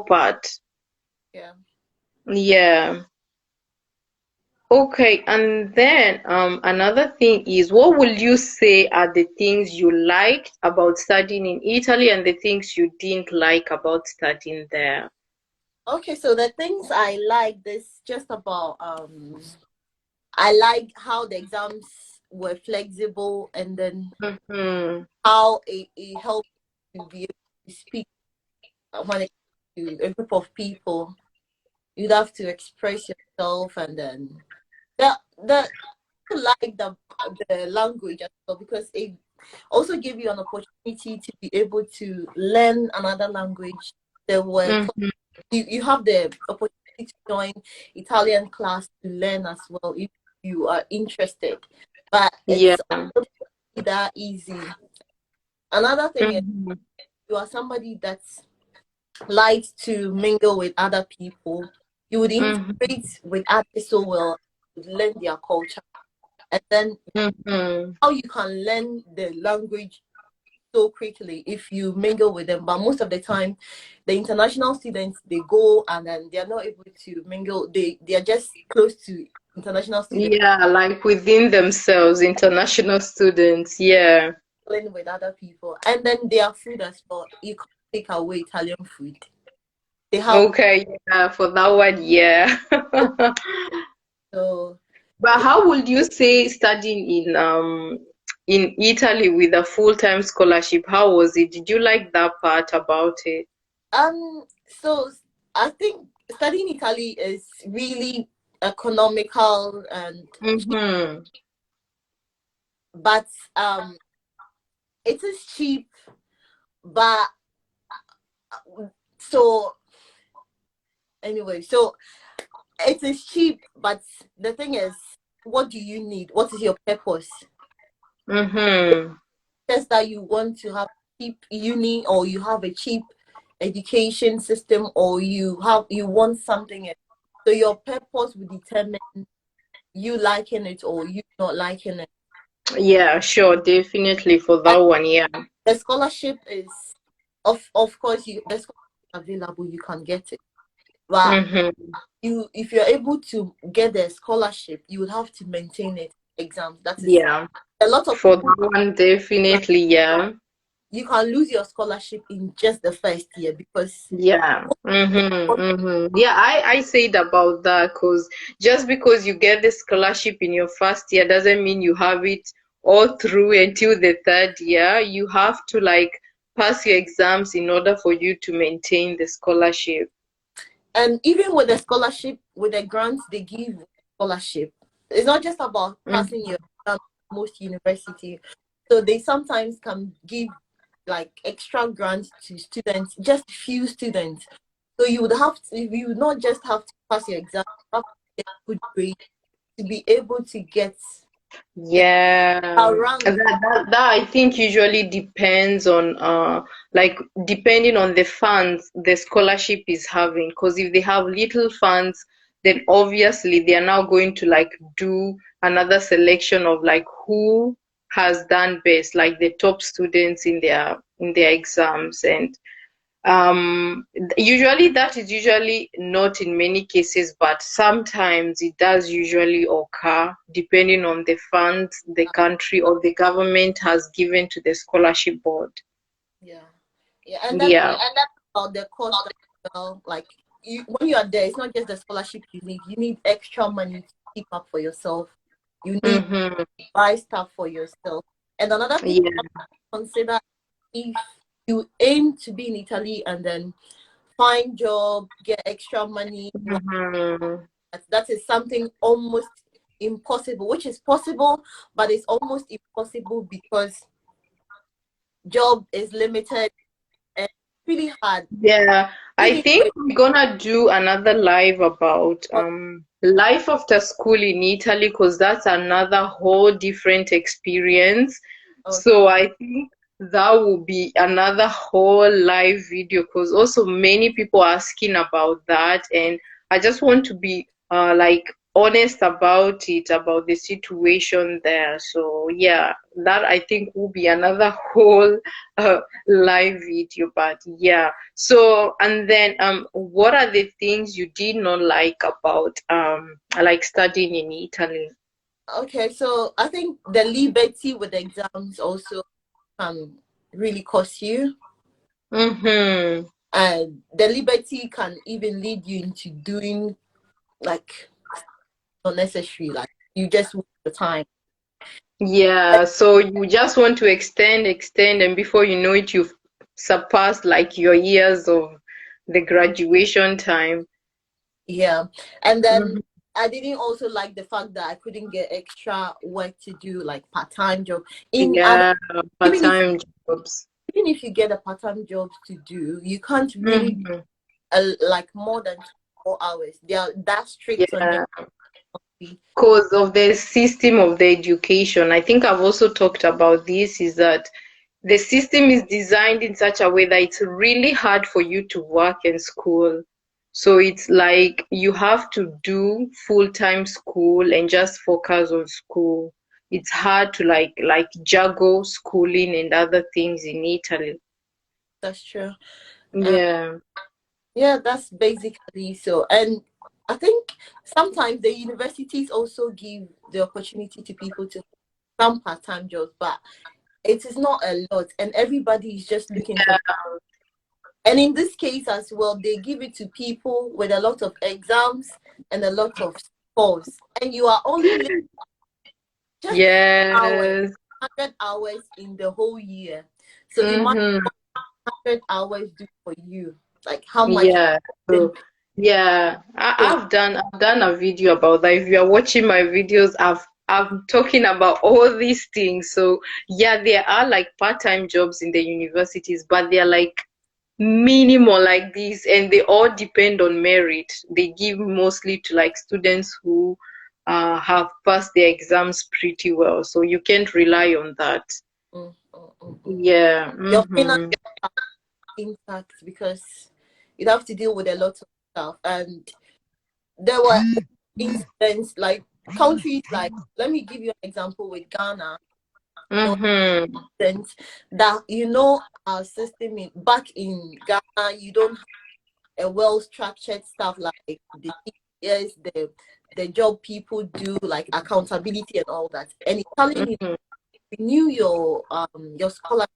part.
Yeah.
Yeah. Okay, and then another thing is, what will you say are the things you liked about studying in Italy and the things you didn't like about studying there?
Okay, so the things I like this just about I like how the exams were flexible, and then
Mm-hmm.
how it helped to be able to speak when it comes to a group of people. You'd have to express yourself, and then the I like the language as well, because it also gave you an opportunity to be able to learn another language. There were
Mm-hmm.
you have the opportunity to join Italian class to learn as well if you are interested. But
Yeah.
it's not that easy. Another thing is,
Mm-hmm.
you are somebody that likes to mingle with other people. You would
Mm-hmm.
integrate with others so well, learn their culture, and then
Mm-hmm.
how you can learn the language so quickly if you mingle with them. But most of the time, the international students, they go and then they are not able to mingle. They are just close to international students,
Yeah, like within themselves, international students. Yeah.
playing with other people, and then their food as well. You can't take away Italian food. They have
Okay, yeah, for that one, yeah.
so
But how would you say studying in Italy with a full-time scholarship? How was it? Did you like that part about it?
so I think studying in Italy is really economical and cheap,
Mm-hmm.
but um it is cheap, but so anyway, so it is cheap, but the thing is, what do you need? What is your purpose?
Mm-hmm.
Just that you want to have cheap uni, or you have a cheap education system, or you want something else. So your purpose will determine you liking it or you not liking it.
Yeah, sure, definitely for that
And
one, yeah.
the scholarship is of course you the scholarship is available, you can get it. But
Mm-hmm.
you if you're able to get the scholarship, you would have to maintain it exams. That is
Yeah,
a lot of
for
people.
that one, definitely, yeah.
You can lose your scholarship in just the first year because
Yeah. Mm-hmm. Mm-hmm. Yeah, I said about that because just because you get the scholarship in your first year doesn't mean you have it all through until the third year. You have to like pass your exams in order for you to maintain the scholarship.
and even with the scholarship, with the grants they give scholarship, it's not just about passing
Mm.
your exam at most university. So they sometimes can give like extra grants to students, just few students. So you would not just have to pass your exam, you have to get good grades to be able to get a
Yeah,
rank.
that I think usually depends on like depending on the funds the scholarship is having. Because if they have little funds, then obviously they are now going to like do another selection of like who has done best, like the top students in their exams. And usually that is usually not in many cases, but sometimes it does usually occur depending on the funds the country or the government has given to the scholarship board.
Yeah, yeah, and that's
Yeah.
about the cost as well. Like when you are there, it's not just the scholarship you need. You need extra money to keep up for yourself. You need to
Mm-hmm.
buy stuff for yourself. And another thing you
Yeah.
have to consider, if you aim to be in Italy and then find job, get extra money,
Mm-hmm.
that is something almost impossible, which is possible, but it's almost impossible because job is limited and really hard.
Yeah, I
Even
think
with
we're gonna do another live about life after school in Italy because that's another whole different experience.
okay,
So I think that will be another whole live video because also many people are asking about that, and I just want to be like honest about it, about the situation there. So yeah, that I think will be another whole live video. But yeah, so and then what are the things you did not like about like studying in Italy?
Okay, so I think the liberty with exams also can really cost you,
Mm-hmm.
and the liberty can even lead you into doing like unnecessary, like you just waste the time.
Yeah, so you just want to extend, and before you know it, you've surpassed like your years of the graduation time.
Yeah, and then
Mhm.
I didn't also like the fact that I couldn't get extra work to do, like part-time job. In and
Yeah,
even if
part-time jobs.
even if you get a part-time job to do, you can't really do,
Mhm.
like more than 4 hours. They are that strict on
Yeah,
you.
because of the system of the education. I think I've also talked about this, is that the system is designed in such a way that it's really hard for you to work in school. So it's like you have to do full-time school and just focus on school. It's hard to like juggle schooling and other things in Italy.
That's true.
Yeah.
Yeah, that's basically so. And I think sometimes the universities also give the opportunity to people to some part-time jobs, but it is not a lot, and everybody is just looking for. And in this case as well, they give it to people with a lot of exams and a lot of scores, and you are only just hours,
Yes.
100 hours in the whole year. So imagine
Mm-hmm.
100 hours do for you, like how much
Yeah.
you
So yeah,
spend.
I've done a video about that. If you are watching my videos, I'm talking about all these things. So yeah, there are like part-time jobs in the universities, but they're like minimal like this, and they all depend on merit. They give mostly to like students who have passed their exams pretty well. So you can't rely on that.
Mm, mm, mm, mm.
Yeah.
Your finance
Mm-hmm.
are intact because you have to deal with a lot of stuff. And there were incidents like countries like, let me give you an example with Ghana. There were
Mm-hmm.
incidents that our system back in Ghana, you don't have a well structured stuff like the yes, the job people do, like accountability and all that. And it's telling you
Mm-hmm.
renew your scholarship,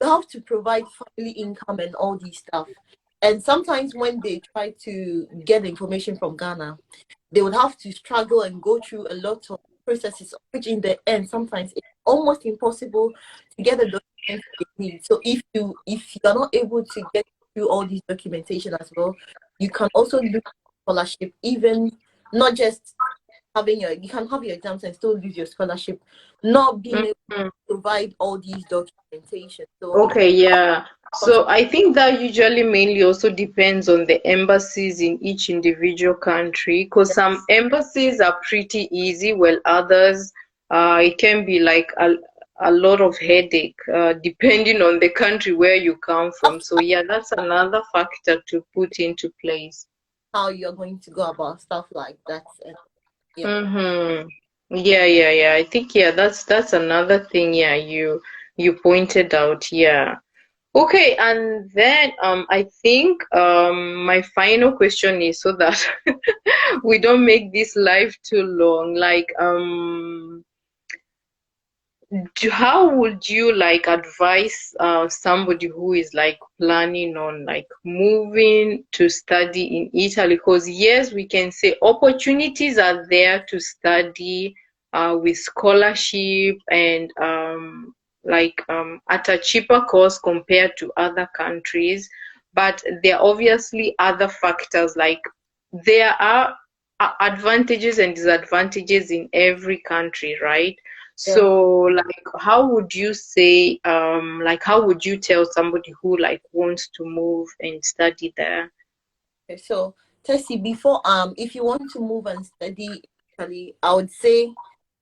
you have to provide family income and all these stuff. And sometimes when they try to get information from Ghana, they would have to struggle and go through a lot of processes, which in the end sometimes it's almost impossible to get the documents they need. So if you are not able to get through all these documentation as well, you can also lose scholarship, even not just you can have your exams and still lose your scholarship, not being able
Mm-hmm.
to provide all these documentation. So
Okay, yeah.
cost.
So I think that usually mainly also depends on the embassies in each individual country, because some embassies are pretty easy, while others, it can be like a lot of headache, depending on the country where you come from. So yeah, that's another factor to put into place.
How you're going to go about stuff like that. And yeah.
Mm-hmm. Yeah, yeah, yeah. I think yeah, that's another thing, yeah, you pointed out, yeah. Okay, and then I think my final question is so that we don't make this life too long. Like how would you like advise somebody who is like planning on like moving to study in Italy? Because yes, we can say opportunities are there to study with scholarship and at a cheaper cost compared to other countries. But there are obviously other factors, like there are advantages and disadvantages in every country, right?
Yeah.
So, like, how would you say, like, how would you tell somebody who like wants to move and study there?
Okay, so Tessie, before if you want to move and study in Italy, I would say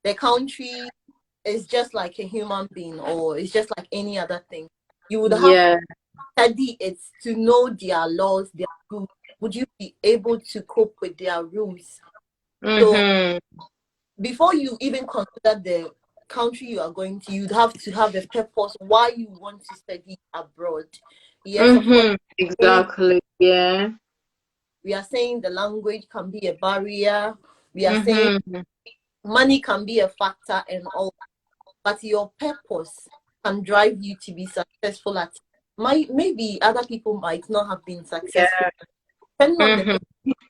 the country. is just like a human being, or it's just like any other thing. You would have to
Yeah.
study it to know their laws, their rules. Would you be able to cope with their rules? So
Mm-hmm.
before you even consider the country you are going to, you'd have to have a purpose why you want to study abroad. Yes, of course,
Mm-hmm.
saying
Exactly. Yeah.
we are saying the language can be a barrier. We are saying
Mm-hmm.
money can be a factor and all, but your purpose can drive you to be successful at. Maybe other people might not have been successful,
Yeah.
depending on the
Mm-hmm.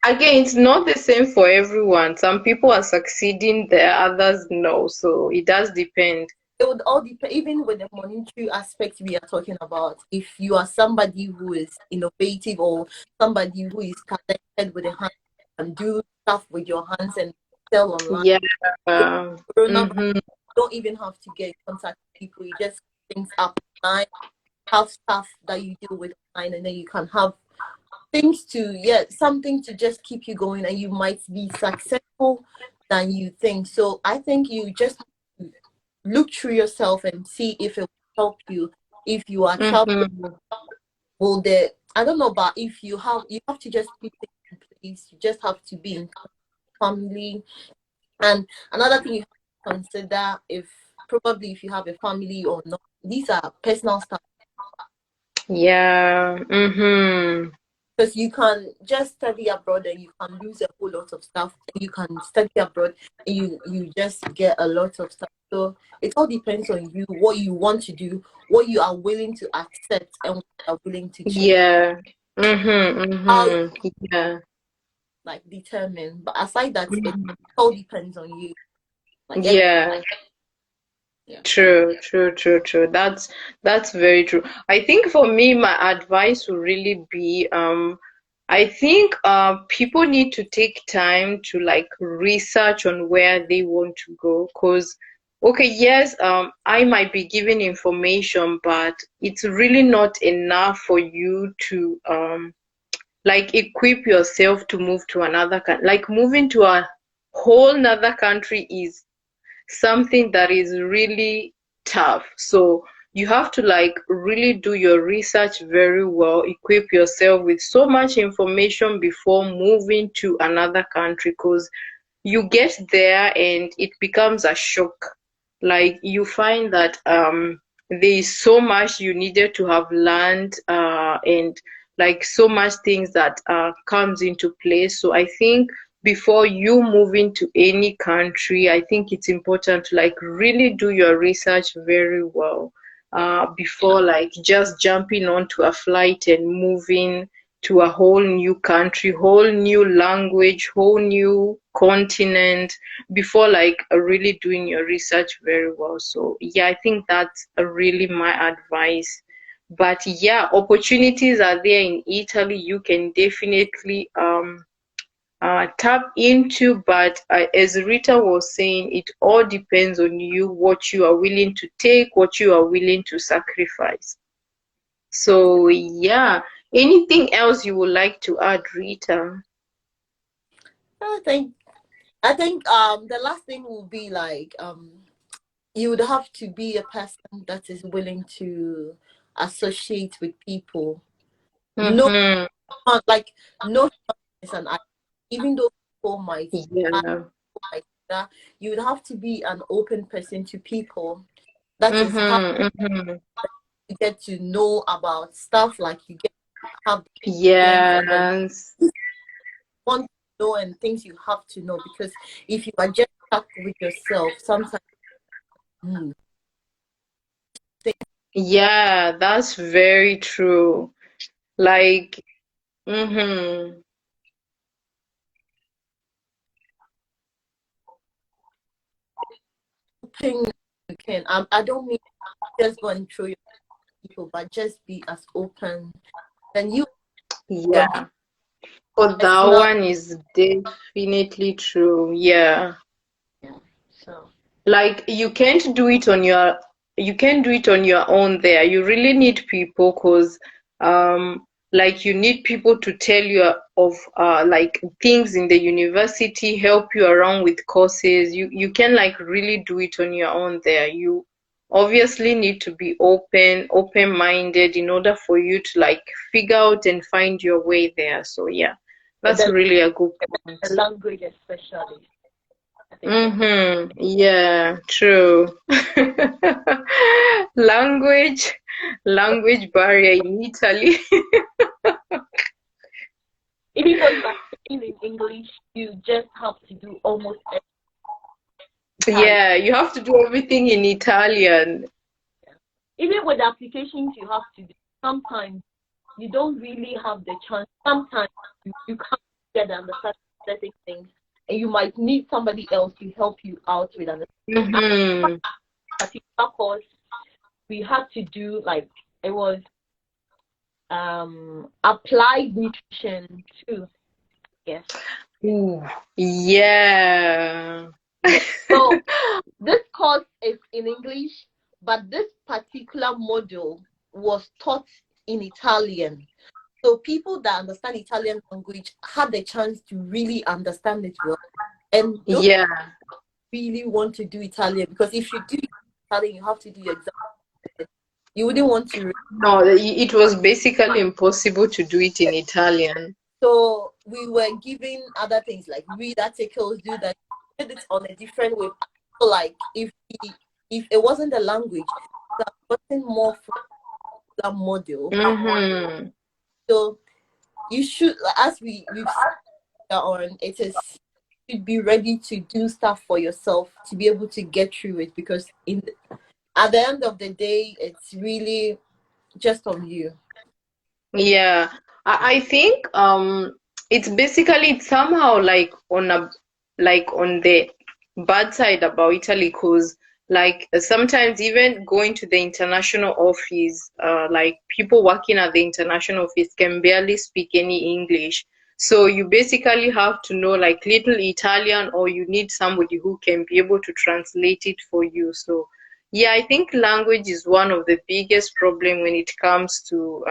Again, it's not the same for everyone. Some people are succeeding there, others no. So it does depend.
it would all depend, even with the monetary aspect we are talking about. If you are somebody who is innovative, or somebody who is talented with a hand and do stuff with your hands and sell online,
Yeah.
with coronavirus,
Mm-hmm.
you don't even have to get in contact with people. You just set things up online, have stuff that you deal with online, and then you can have things to, yeah, something to just keep you going, and you might be successful than you think. So I think you just look through yourself and see if it will help you. If you are traveling,
Mm-hmm.
will the, I don't know, but if you have to just put things in place. You just have to be in family. And another thing you have to consider, if probably if you have a family or not, these are personal stuff,
Yeah. Mm-hmm.
because you can just study abroad and you can lose a whole lot of stuff. And you can study abroad and you just get a lot of stuff. So it all depends on you, what you want to do, what you are willing to accept, and what you are willing to change.
Yeah. Mm-hmm.
How you
Mm-hmm. Yeah.
like determine. But aside that, it
Mhm.
all depends on you. Like every,
Yeah.
yeah.
True, true, true, true. That's very true. I think for me, my advice would really be, I think people need to take time to like research on where they want to go. Cause okay, yes, I might be giving information, but it's really not enough for you to like equip yourself to move to another country. Like moving to a whole nother country is something that is really tough. So you have to like really do your research very well, equip yourself with so much information before moving to another country because you get there and it becomes a shock. Like you find that there is so much you needed to have learned and like so much things that comes into place. So I think before you move into any country, I think it's important to like really do your research very well before like just jumping onto a flight and moving to a whole new country, whole new language, whole new continent before like really doing your research very well. So yeah, I think that's really my advice. But yeah, opportunities are there in Italy. You can definitely tap into, but as Rita was saying, it all depends on you, what you are willing to take, what you are willing to sacrifice. So yeah, anything else you would like to add, Rita?
I think the last thing will be like you would have to be a person that is willing to associate with people. No,
Mm-hmm.
like no is an idea. Even though people might act
Yeah.
like that, you would have to be an open person to people. That is how
Mm-hmm. Mm-hmm.
you get to know about stuff, like you get to have experience, and then
Yes.
want to know and things you have to know, because if you are just stuck with yourself, sometimes hmm,
Yeah, that's very true. Like, mm-hmm.
things you can. I don't mean just go and throw your people, but just be as open. Then you your
Yeah. For that
personal.
one is definitely true. Yeah.
Yeah. So
Like you can't do it on your own there. You really need people because like you need people to tell you of like things in the university, help you around with courses. You can like really do it on your own there. You obviously need to be open-minded in order for you to like figure out and find your way there. So yeah, that's
The,
really a good point.
the language especially, I think.
Mm-hmm. Yeah, true. Language, language barrier in Italy.
Even though you are speaking in English, you just have to do almost every.
Yeah, you have to do everything in Italian.
Even with the applications you have to do, sometimes you don't really have the chance. Sometimes you can't get understand certain things, and you might need somebody else to help you out with understanding.
Mm-hmm.
Particular course we had to do, like, it was applied nutrition too. Yes.
Ooh, yeah.
Yes. So this course is in English, but this particular module was taught in Italian. So people that understand Italian language had the chance to really understand it well. And those
Yeah.
really want to do Italian, because if you do Italian, you have to do your exam. You wouldn't want to.
No, it was basically impossible to do it in Italian.
So we were given other things like read articles, do that, did it on a different way. So like if it wasn't the language, that wasn't more from that module.
Mm-hmm.
So you should, as we've said on, it is, should be ready to do stuff for yourself to be able to get through it, because at the end of the day, it's really just on you.
Yeah, I think it's basically it's somehow like on the bad side about Italy, because like sometimes even going to the international office, like people working at the international office can barely speak any English. So you basically have to know like little Italian, or you need somebody who can be able to translate it for you. So yeah, I think language is one of the biggest problem when it comes to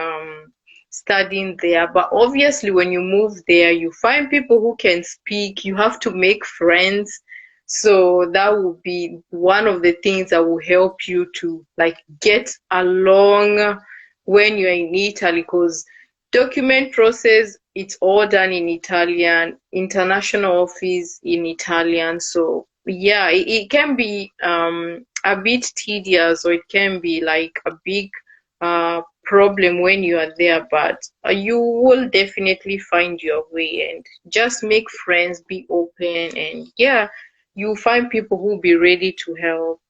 studying there. But obviously, when you move there, you find people who can speak, you have to make friends. So that will be one of the things that will help you to like get along when you're in Italy, because document process, it's all done in Italian, international office in Italian. So yeah, it can be a bit tedious, or it can be like a big problem when you are there, but you will definitely find your way and just make friends, be open, and yeah, you find people who will be ready to help.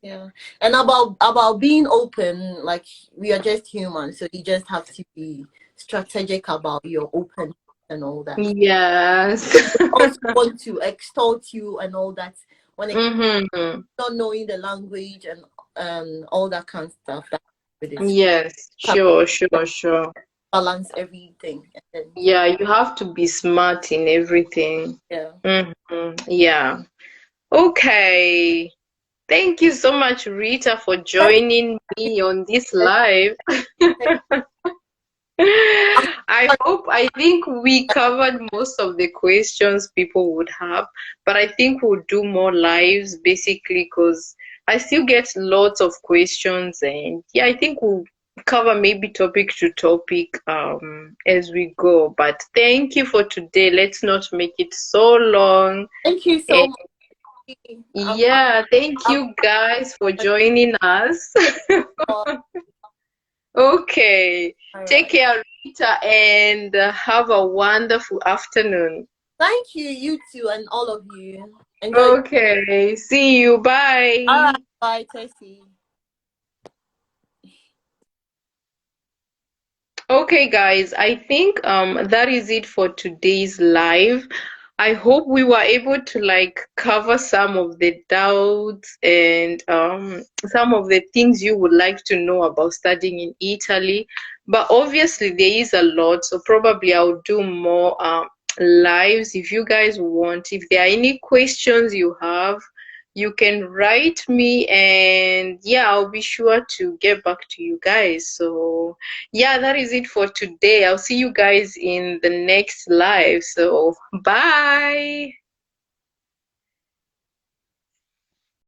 Yeah. And about being open, like, we are just human, so you just have to be strategic about your open and all that.
Yes.
Also want to extort you and all that when it
Mm-hmm.
not knowing the language and all that kind of stuff. That it is
Yes, sure, sure, sure.
balance everything, and then
Yeah, you have to be smart in everything.
yeah.
Yeah. Okay. Thank you so much, Rita, for
Thank
joining me on this live.
you.
I think we covered most of the questions people would have, but I think we'll do more lives basically because I still get lots of questions, and yeah, I think we'll cover maybe topic to topic as we go. But thank you for today. Let's not make it so long.
Thank you
And
so much.
yeah, thank
I'm,
you guys for joining us.
all
Okay. Take
right.
care, Rita, and have a wonderful afternoon.
Thank you, you too, and all of you. Enjoy.
Okay. See you.
All
Bye.
right. Bye, Tessie.
Okay, guys, I think that is it for today's live. I hope we were able to like cover some of the doubts and some of the things you would like to know about studying in Italy. But obviously there is a lot, so probably I'll do more lives if you guys want. If there are any questions you have, you can write me, and yeah, I'll be sure to get back to you guys. So yeah, that is it for today. I'll see you guys in the next live. So bye.